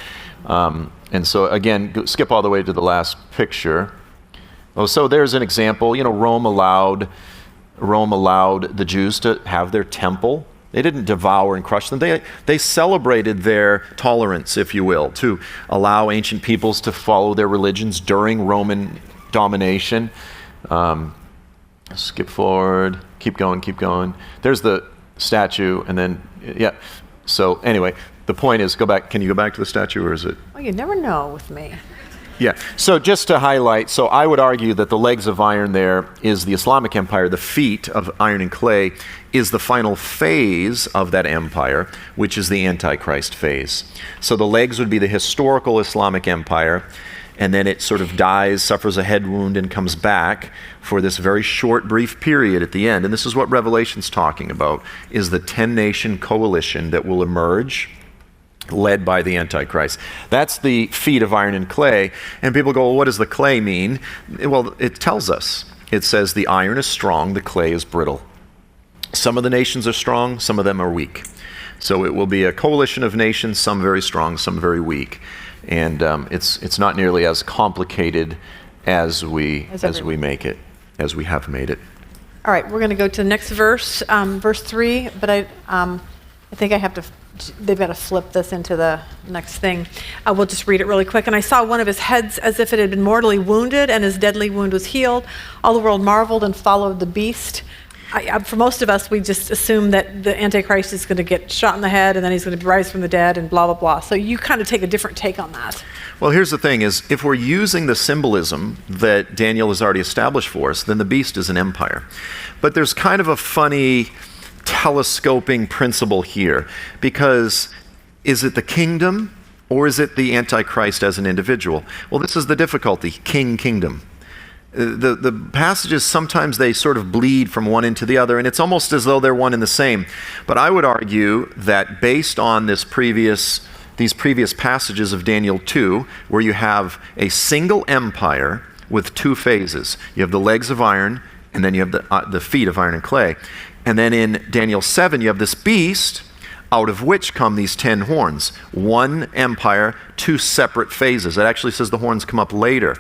[SPEAKER 2] And so again, skip all the way to the last picture. Oh, so there's an example. Rome allowed Rome allowed the Jews to have their temple. They didn't devour and crush them. They celebrated their tolerance, if you will, to allow ancient peoples to follow their religions during Roman domination. Skip forward. Keep going. There's the statue, and then, yeah. So anyway, the point is, go back. Can you go back to the statue, or is it?
[SPEAKER 1] Well, you never know with me.
[SPEAKER 2] Yeah, so just to highlight, so I would argue that the legs of iron there is the Islamic Empire. The feet of iron and clay is the final phase of that empire, which is the Antichrist phase. So the legs would be the historical Islamic Empire, and then it sort of dies, suffers a head wound, and comes back for this very short, brief period at the end. And this is what Revelation's talking about, is the 10-nation coalition that will emerge, led by the Antichrist. That's the feet of iron and clay. And people go, well, what does the clay mean? Well, it tells us. It says the iron is strong, the clay is brittle. Some of the nations are strong, some of them are weak. So it will be a coalition of nations, some very strong, some very weak. And it's not nearly as complicated as we make it, as we have made it.
[SPEAKER 1] All right, we're going to go to the next verse, verse 3, but I think they've got to flip this into the next thing. We'll just read it really quick. And I saw one of his heads as if it had been mortally wounded, and his deadly wound was healed. All the world marveled and followed the beast. For most of us, we just assume that the Antichrist is going to get shot in the head, and then he's going to rise from the dead, and blah, blah, blah. So you kind of take a different take on that.
[SPEAKER 2] Well, here's the thing, is if we're using the symbolism that Daniel has already established for us, then the beast is an empire. But there's kind of a funny telescoping principle here, because is it the kingdom or is it the Antichrist as an individual? Well, this is the difficulty, kingdom. The passages, sometimes they sort of bleed from one into the other, and it's almost as though they're one and the same. But I would argue that based on these previous passages of Daniel 2, where you have a single empire with two phases. You have the legs of iron, and then you have the feet of iron and clay. And then in Daniel 7, you have this beast, out of which come these 10 horns. One empire, two separate phases. It actually says the horns come up later.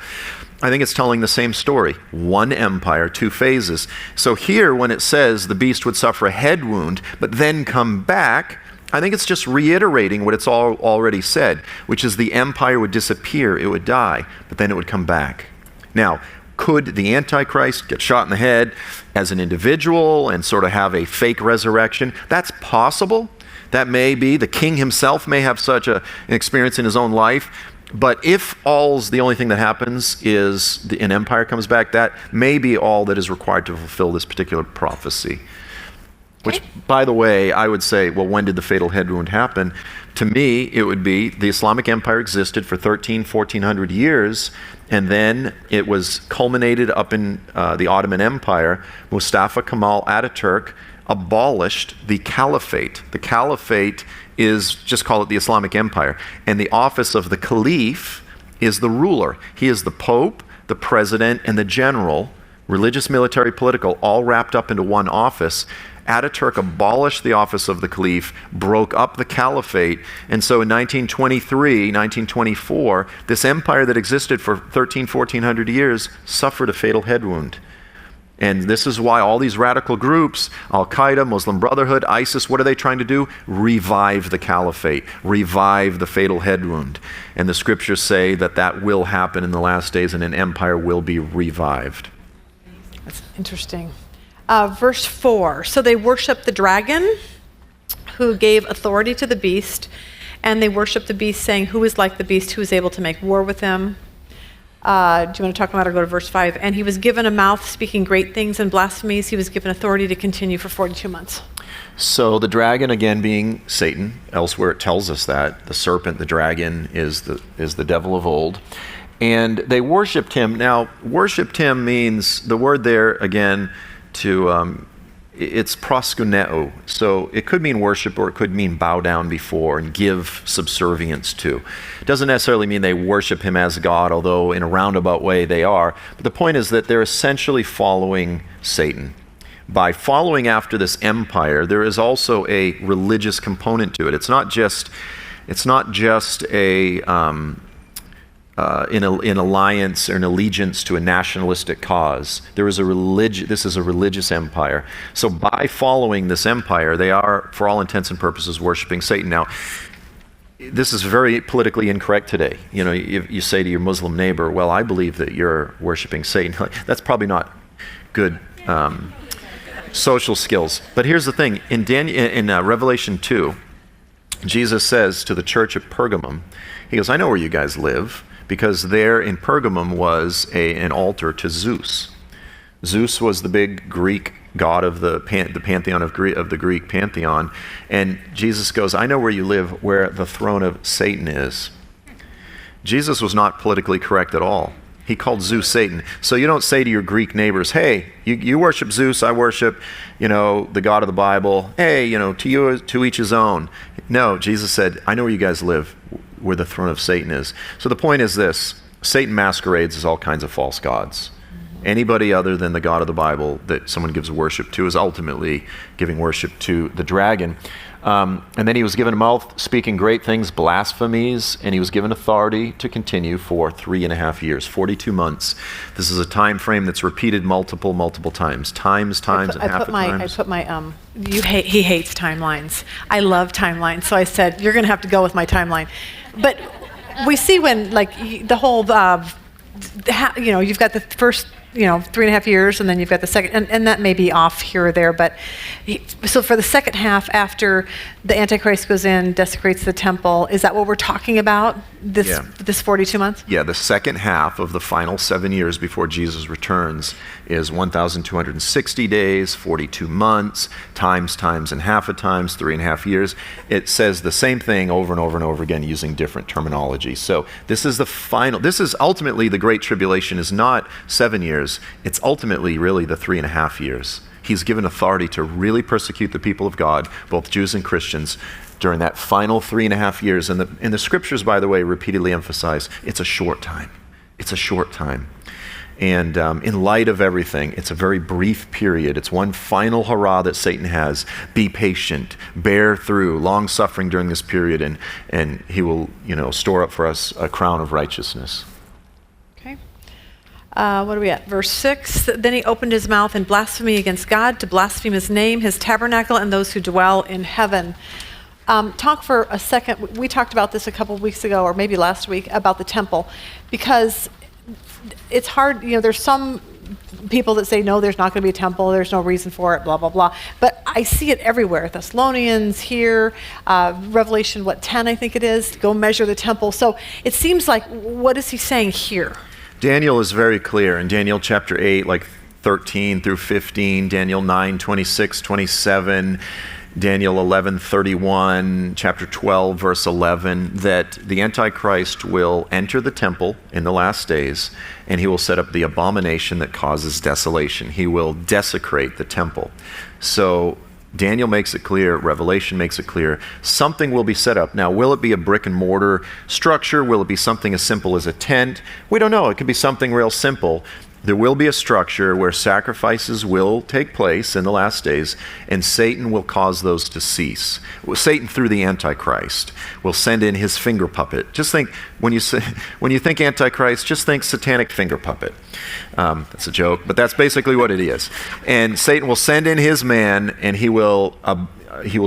[SPEAKER 2] I think it's telling the same story. One empire, two phases. So here, when it says the beast would suffer a head wound, but then come back, I think it's just reiterating what it's already said, which is the empire would disappear, it would die, but then it would come back. Now, could the Antichrist get shot in the head as an individual and sort of have a fake resurrection? That's possible. That may be. The king himself may have such an experience in his own life. But if the only thing that happens is an empire comes back, that may be all that is required to fulfill this particular prophecy.
[SPEAKER 1] Okay.
[SPEAKER 2] Which, by the way, I would say, well, when did the fatal head wound happen? To me, it would be the Islamic Empire existed for 1400 years, and then it was culminated up in the Ottoman Empire. Mustafa Kemal Ataturk abolished the caliphate. The caliphate is, just call it the Islamic Empire. And the office of the caliph is the ruler. He is the pope, the president, and the general, religious, military, political, all wrapped up into one office. Ataturk abolished the office of the caliph, broke up the caliphate, and so in 1923, 1924, this empire that existed for 1400 years suffered a fatal head wound. And this is why all these radical groups, Al-Qaeda, Muslim Brotherhood, ISIS, what are they trying to do? Revive the caliphate, revive the fatal head wound. And the scriptures say that that will happen in the last days and an empire will be revived.
[SPEAKER 1] That's interesting. Verse 4, so they worship the dragon who gave authority to the beast, and they worship the beast saying, who is like the beast, who is able to make war with him? Do you want to talk about it or go to verse 5? And he was given a mouth speaking great things and blasphemies. He was given authority to continue for 42 months.
[SPEAKER 2] So the dragon, again, being Satan, elsewhere it tells us that. The serpent, the dragon, is the devil of old. And they worshipped him. Now, worshipped him means, the word there, again, it's proskuneo. So it could mean worship or it could mean bow down before and give subservience to. It doesn't necessarily mean they worship him as God, although in a roundabout way they are. But the point is that they're essentially following Satan. By following after this empire, there is also a religious component to it. It's not just a in alliance or in allegiance to a nationalistic cause. This is a religious empire. So by following this empire, they are, for all intents and purposes, worshiping Satan. Now, this is very politically incorrect today. You know, you say to your Muslim neighbor, well, I believe that you're worshiping Satan. That's probably not good social skills. But here's the thing. In Revelation 2, Jesus says to the church at Pergamum, he goes, I know where you guys live, because there in Pergamum was an altar to Zeus. Zeus was the big Greek god of the pantheon of the Greek pantheon. And Jesus goes, I know where you live, where the throne of Satan is. Jesus was not politically correct at all. He called Zeus Satan. So you don't say to your Greek neighbors, hey, you worship Zeus, I worship, the God of the Bible. Hey, to each his own. No, Jesus said, I know where you guys live, where the throne of Satan is. So the point is this: Satan masquerades as all kinds of false gods. Anybody other than the God of the Bible that someone gives worship to is ultimately giving worship to the dragon. And then he was given a mouth speaking great things, blasphemies, and he was given authority to continue for 3.5 years, 42 months. This is a time frame that's repeated multiple times.
[SPEAKER 1] He hates timelines. I love timelines. So I said, you're going to have to go with my timeline. But we see when, the whole, you've got the first 3.5 years, and then you've got the second, and that may be off here or there, but so for the second half, after the Antichrist goes in, desecrates the temple, is that what we're talking about, this 42 months?
[SPEAKER 2] Yeah, the second half of the final 7 years before Jesus returns is 1,260 days, 42 months, times, and half a times, 3.5 years. It says the same thing over and over and over again using different terminology. So this is ultimately the Great Tribulation is not 7 years. It's ultimately really the 3.5 years. He's given authority to really persecute the people of God, both Jews and Christians, during that final 3.5 years. And the scriptures, by the way, repeatedly emphasize it's a short time. It's a short time. And in light of everything, it's a very brief period. It's one final hurrah that Satan has. Be patient, bear through, long-suffering during this period, and he will, store up for us a crown of righteousness.
[SPEAKER 1] Okay. What are we at? Verse 6. Then he opened his mouth in blasphemy against God, to blaspheme his name, his tabernacle, and those who dwell in heaven. Talk for a second. We talked about this a couple of weeks ago, or maybe last week, about the temple, because it's hard. There's some people that say, no, there's not going to be a temple, there's no reason for it, blah, blah, blah. But I see it everywhere. Thessalonians, here, Revelation, 10, I think it is, go measure the temple. So it seems like, what is he saying here?
[SPEAKER 2] Daniel is very clear in Daniel chapter 8, 13 through 15, Daniel 9, 26, 27, Daniel 11:31, chapter 12, verse 11, that the Antichrist will enter the temple in the last days, and he will set up the abomination that causes desolation. He will desecrate the temple. So Daniel makes it clear, Revelation makes it clear, something will be set up. Now, will it be a brick and mortar structure? Will it be something as simple as a tent? We don't know. It could be something real simple. There will be a structure where sacrifices will take place in the last days, and Satan will cause those to cease. Satan, through the Antichrist, will send in his finger puppet. Just think, when you think Antichrist, just think satanic finger puppet. That's a joke, but that's basically what it is. And Satan will send in his man, and he will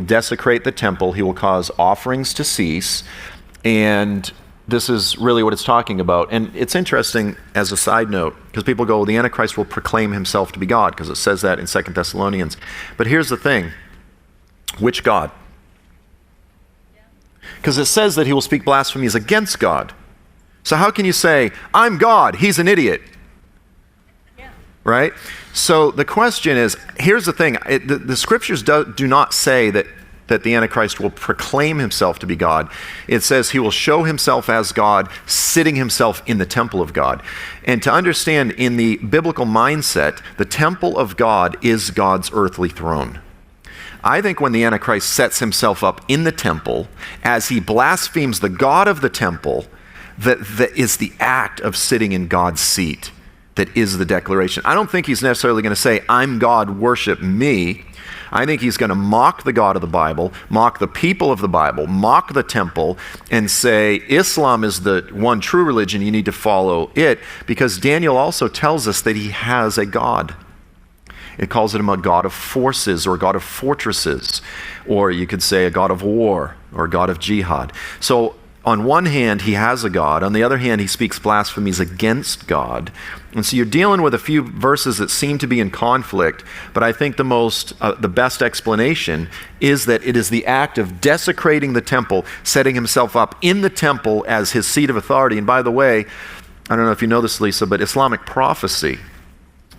[SPEAKER 2] desecrate the temple. He will cause offerings to cease, and this is really what it's talking about. And it's interesting as a side note, because people go, the Antichrist will proclaim himself to be God, because it says that in 2 Thessalonians. But here's the thing. Which God? Because it says that he will speak blasphemies against God. So how can you say, I'm God, he's an idiot? Yeah. Right? So the question is, here's the thing. The scriptures do not say that the Antichrist will proclaim himself to be God. It says he will show himself as God, sitting himself in the temple of God. And to understand, in the biblical mindset, the temple of God is God's earthly throne. I think when the Antichrist sets himself up in the temple, as he blasphemes the God of the temple, that is the act of sitting in God's seat. that is the declaration. I don't think he's necessarily going to say, I'm God, worship me. I think he's going to mock the God of the Bible, mock the people of the Bible, mock the temple, and say Islam is the one true religion, you need to follow it, because Daniel also tells us that he has a God. It calls him a God of forces or a God of fortresses, or you could say a God of war or a God of jihad. So on one hand, he has a God. On the other hand, he speaks blasphemies against God. And so you're dealing with a few verses that seem to be in conflict, but I think the best explanation is that it is the act of desecrating the temple, setting himself up in the temple as his seat of authority. And by the way, I don't know if you know this, Lisa, but Islamic prophecy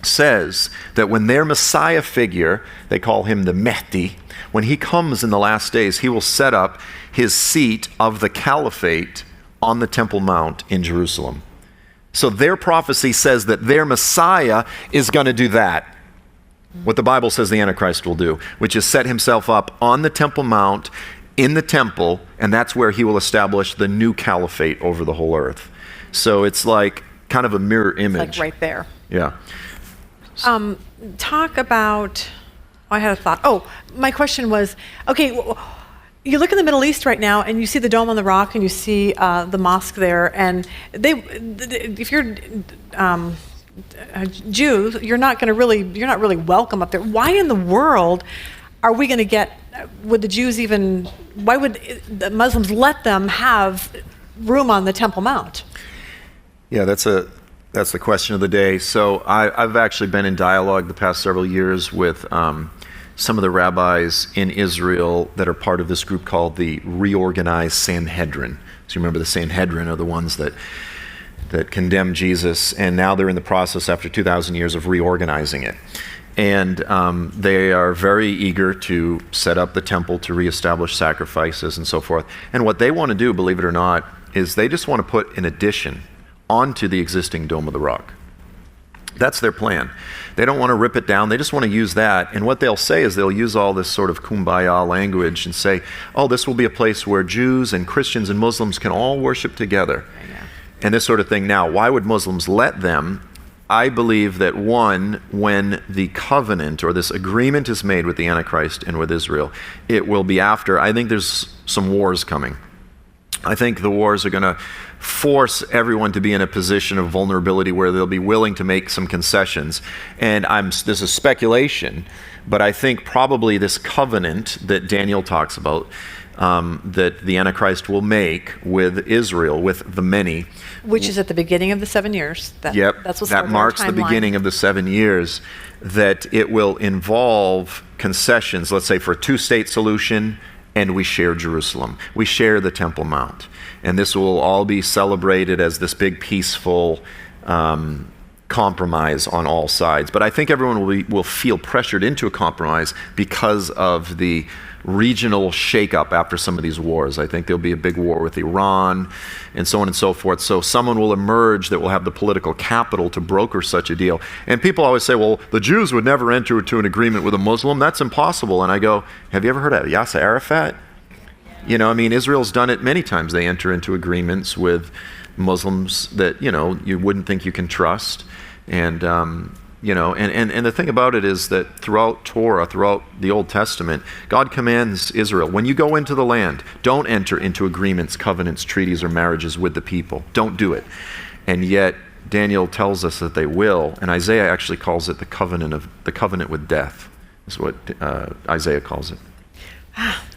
[SPEAKER 2] says that when their Messiah figure, they call him the Mahdi, when he comes in the last days, he will set up his seat of the caliphate on the Temple Mount in Jerusalem. So their prophecy says that their Messiah is going to do that, what the Bible says the Antichrist will do, which is set himself up on the Temple Mount in the temple, and that's where he will establish the new caliphate over the whole earth. So it's like kind of a mirror image.
[SPEAKER 1] It's like right there.
[SPEAKER 2] Yeah.
[SPEAKER 1] Talk about, I had a thought. Oh, my question was, okay, you look in the Middle East right now and you see the Dome on the Rock and you see the mosque there, and if you're a Jew, you're not really welcome up there. Why in the world are we going to would the Jews even, why would the Muslims let them have room on the Temple Mount?
[SPEAKER 2] Yeah, that's the question of the day. So I've actually been in dialogue the past several years with some of the rabbis in Israel that are part of this group called the Reorganized Sanhedrin. So you remember the Sanhedrin are the ones that condemn Jesus, and now they're in the process after 2,000 years of reorganizing it. And they are very eager to set up the temple to reestablish sacrifices and so forth. And what they want to do, believe it or not, is they just want to put an addition onto the existing Dome of the Rock. That's their plan. They don't want to rip it down. They just want to use that. And what they'll say is they'll use all this sort of kumbaya language and say, oh, this will be a place where Jews and Christians and Muslims can all worship together. And this sort of thing. Now, why would Muslims let them? I believe that one, when the covenant or this agreement is made with the Antichrist and with Israel, it will be after. I think there's some wars coming. I think the wars are going to force everyone to be in a position of vulnerability where they'll be willing to make some concessions. And this is speculation, but I think probably this covenant that Daniel talks about, that the Antichrist will make with Israel, with the many.
[SPEAKER 1] Which is at the beginning of the 7 years.
[SPEAKER 2] That marks the beginning of the 7 years, that it will involve concessions, let's say for a two-state solution, and we share Jerusalem. We share the Temple Mount. And this will all be celebrated as this big peaceful compromise on all sides. But I think everyone will feel pressured into a compromise because of the regional shakeup after some of these wars. I think there'll be a big war with Iran and so on and so forth. So someone will emerge that will have the political capital to broker such a deal. And people always say, well, the Jews would never enter into an agreement with a Muslim. That's impossible. And I go, have you ever heard of Yasser Arafat? You know, I mean, Israel's done it many times. They enter into agreements with Muslims that, you wouldn't think you can trust. And, and the thing about it is that throughout Torah, throughout the Old Testament, God commands Israel, when you go into the land, don't enter into agreements, covenants, treaties, or marriages with the people. Don't do it. And yet, Daniel tells us that they will, and Isaiah actually calls it the covenant with death. Is what Isaiah calls it.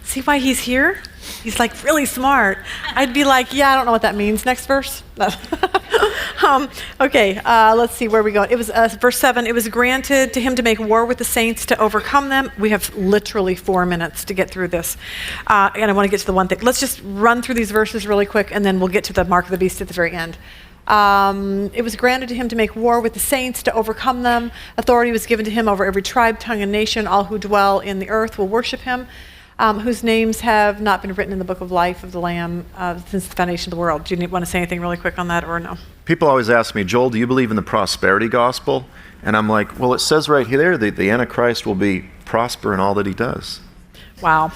[SPEAKER 1] See why he's here? He's like really smart. I'd be like, yeah, I don't know what that means. Next verse. Okay, let's see where we go. It was verse 7. It was granted to him to make war with the saints to overcome them. We have literally 4 minutes to get through this. And I want to get to the one thing. Let's just run through these verses really quick, and then we'll get to the mark of the beast at the very end. It was granted to him to make war with the saints to overcome them. Authority was given to him over every tribe, tongue, and nation. All who dwell in the earth will worship him. Whose names have not been written in the book of life of the Lamb since the foundation of the world. Do you want to say anything really quick on that or no?
[SPEAKER 2] People always ask me, Joel, do you believe in the prosperity gospel? And I'm like, well, it says right here that the Antichrist will be prosper in all that he does.
[SPEAKER 1] Wow.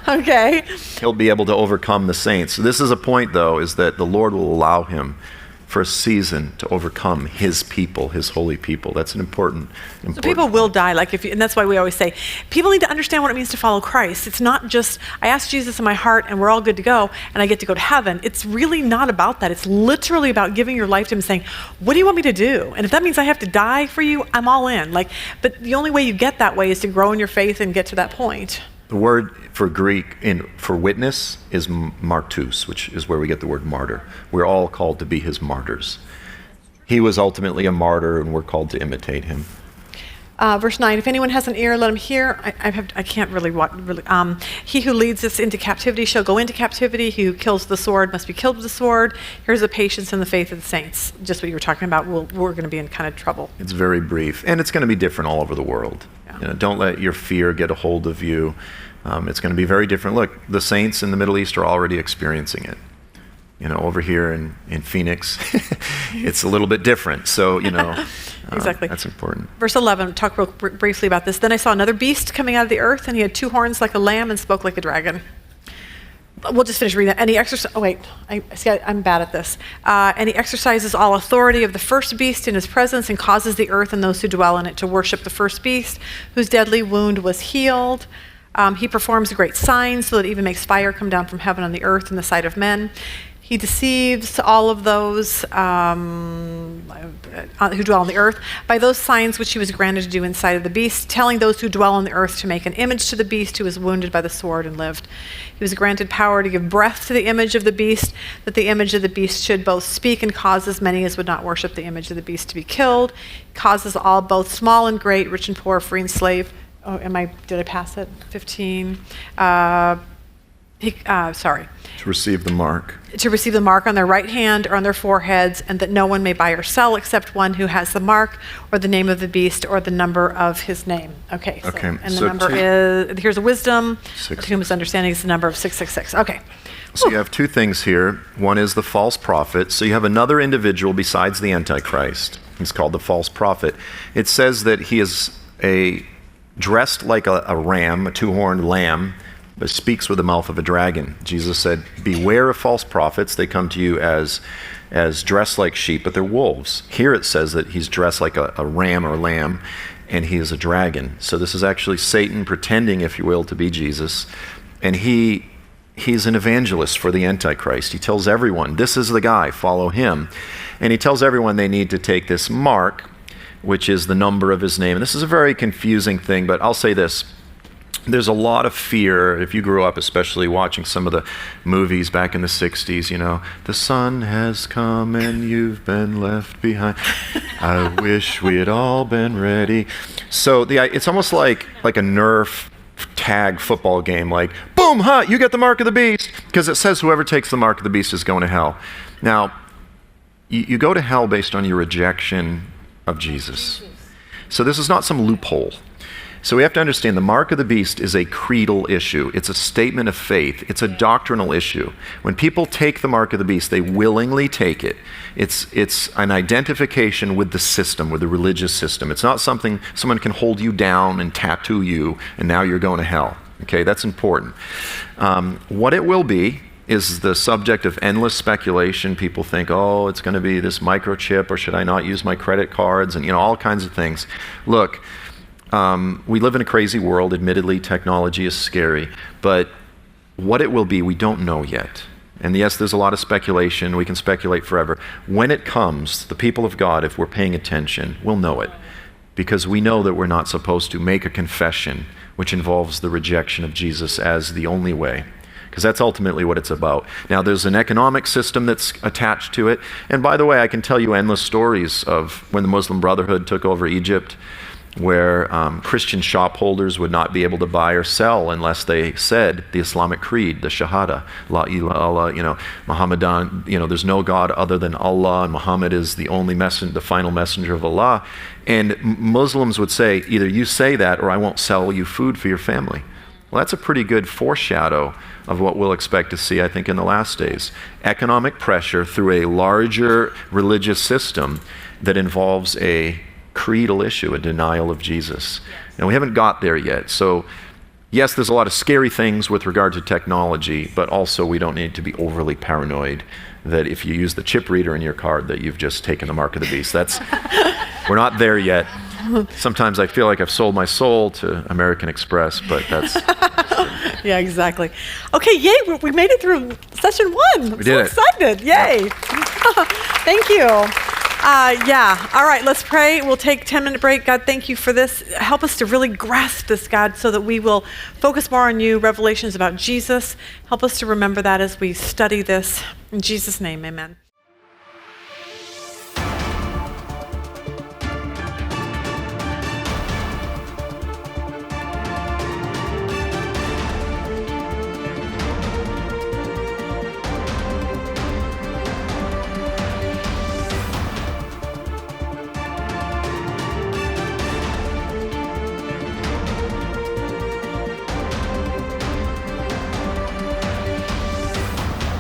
[SPEAKER 1] Okay.
[SPEAKER 2] He'll be able to overcome the saints. So this is a point, though, is that the Lord will allow him for a season to overcome his people, his holy people. That's an important
[SPEAKER 1] So people will die, and that's why we always say, people need to understand what it means to follow Christ. It's not just, I ask Jesus in my heart and we're all good to go and I get to go to heaven. It's really not about that. It's literally about giving your life to him, saying, what do you want me to do? And if that means I have to die for you, I'm all in. But the only way you get that way is to grow in your faith and get to that point.
[SPEAKER 2] The word for Greek for witness is martus, which is where we get the word martyr. We're all called to be his martyrs. He was ultimately a martyr, and we're called to imitate him.
[SPEAKER 1] Verse 9, if anyone has an ear, let him hear. I can't really. He who leads us into captivity shall go into captivity. He who kills the sword must be killed with the sword. Here's the patience and the faith of the saints. Just what you were talking about. We're going to be in kind of trouble.
[SPEAKER 2] It's very brief, and it's going to be different all over the world. Yeah. Don't let your fear get a hold of you. It's going to be very different. Look, the saints in the Middle East are already experiencing it. Over here in Phoenix, it's a little bit different. So,
[SPEAKER 1] exactly.
[SPEAKER 2] That's important.
[SPEAKER 1] Verse 11, talk real briefly about this. Then I saw another beast coming out of the earth, and he had 2 horns like a lamb and spoke like a dragon. We'll just finish reading that. And he I'm bad at this. And he exercises all authority of the first beast in his presence and causes the earth and those who dwell in it to worship the first beast, whose deadly wound was healed. He performs great signs so that it even makes fire come down from heaven on the earth in the sight of men. He deceives all of those who dwell on the earth by those signs which he was granted to do inside of the beast, telling those who dwell on the earth to make an image to the beast who was wounded by the sword and lived. He was granted power to give breath to the image of the beast, that the image of the beast should both speak and cause as many as would not worship the image of the beast to be killed. He causes all, both small and great, rich and poor, free and slave. Did I pass it? 15.
[SPEAKER 2] To receive the mark.
[SPEAKER 1] To receive the mark on their right hand or on their foreheads, and that no one may buy or sell except one who has the mark or the name of the beast or the number of his name. Okay. And the number is, here's a wisdom, to whom is understanding is the number of 666. Okay.
[SPEAKER 2] So you have 2 things here. One is the false prophet. So you have another individual besides the Antichrist. He's called the false prophet. It says that he is dressed like a ram, a 2-horned lamb, but speaks with the mouth of a dragon. Jesus said, beware of false prophets. They come to you as dressed like sheep, but they're wolves. Here it says that he's dressed like a ram or lamb, and he is a dragon. So this is actually Satan pretending, if you will, to be Jesus. And he's an evangelist for the Antichrist. He tells everyone, this is the guy, follow him. And he tells everyone they need to take this mark, which is the number of his name. And this is a very confusing thing, but I'll say this. There's a lot of fear, if you grew up especially watching some of the movies back in the 60s, the sun has come and you've been left behind. I wish we had all been ready. So it's almost like a Nerf tag football game, like, boom, you get the mark of the beast, because it says whoever takes the mark of the beast is going to hell. Now, you go to hell based on your rejection of Jesus. So this is not some loophole. So we have to understand the mark of the beast is a creedal issue. It's a statement of faith. It's a doctrinal issue. When people take the mark of the beast, they willingly take it. It's an identification with the system, with the religious system. It's not something someone can hold you down and tattoo you, and now you're going to hell. Okay, that's important. What it will be is the subject of endless speculation. People think, it's going to be this microchip, or should I not use my credit cards, and all kinds of things. Look, we live in a crazy world. Admittedly, technology is scary, but what it will be, we don't know yet. And yes, there's a lot of speculation. We can speculate forever. When it comes, the people of God, if we're paying attention, will know it, because we know that we're not supposed to make a confession which involves the rejection of Jesus as the only way, because that's ultimately what it's about. Now, there's an economic system that's attached to it. And by the way, I can tell you endless stories of when the Muslim Brotherhood took over Egypt, where Christian shop holders would not be able to buy or sell unless they said the Islamic creed, the Shahada, La ilaha illallah, Muhammadan, there's no God other than Allah, and Muhammad is the only the final messenger of Allah. And Muslims would say, either you say that or I won't sell you food for your family. Well, that's a pretty good foreshadow of what we'll expect to see, I think, in the last days. Economic pressure through a larger religious system that involves a creedal issue, a denial of Jesus. Now, we haven't got there yet. So, yes, there's a lot of scary things with regard to technology, but also we don't need to be overly paranoid that if you use the chip reader in your card, that you've just taken the mark of the beast. We're not there yet. Sometimes I feel like I've sold my soul to American Express, but that's...
[SPEAKER 1] Yeah, exactly. Okay, yay, we made it through session 1. I'm so excited. Yay. Thank you. Yeah, all right, let's pray. We'll take a 10-minute break. God, thank you for this. Help us to really grasp this, God, so that we will focus more on you, revelations about Jesus. Help us to remember that as we study this. In Jesus' name, amen.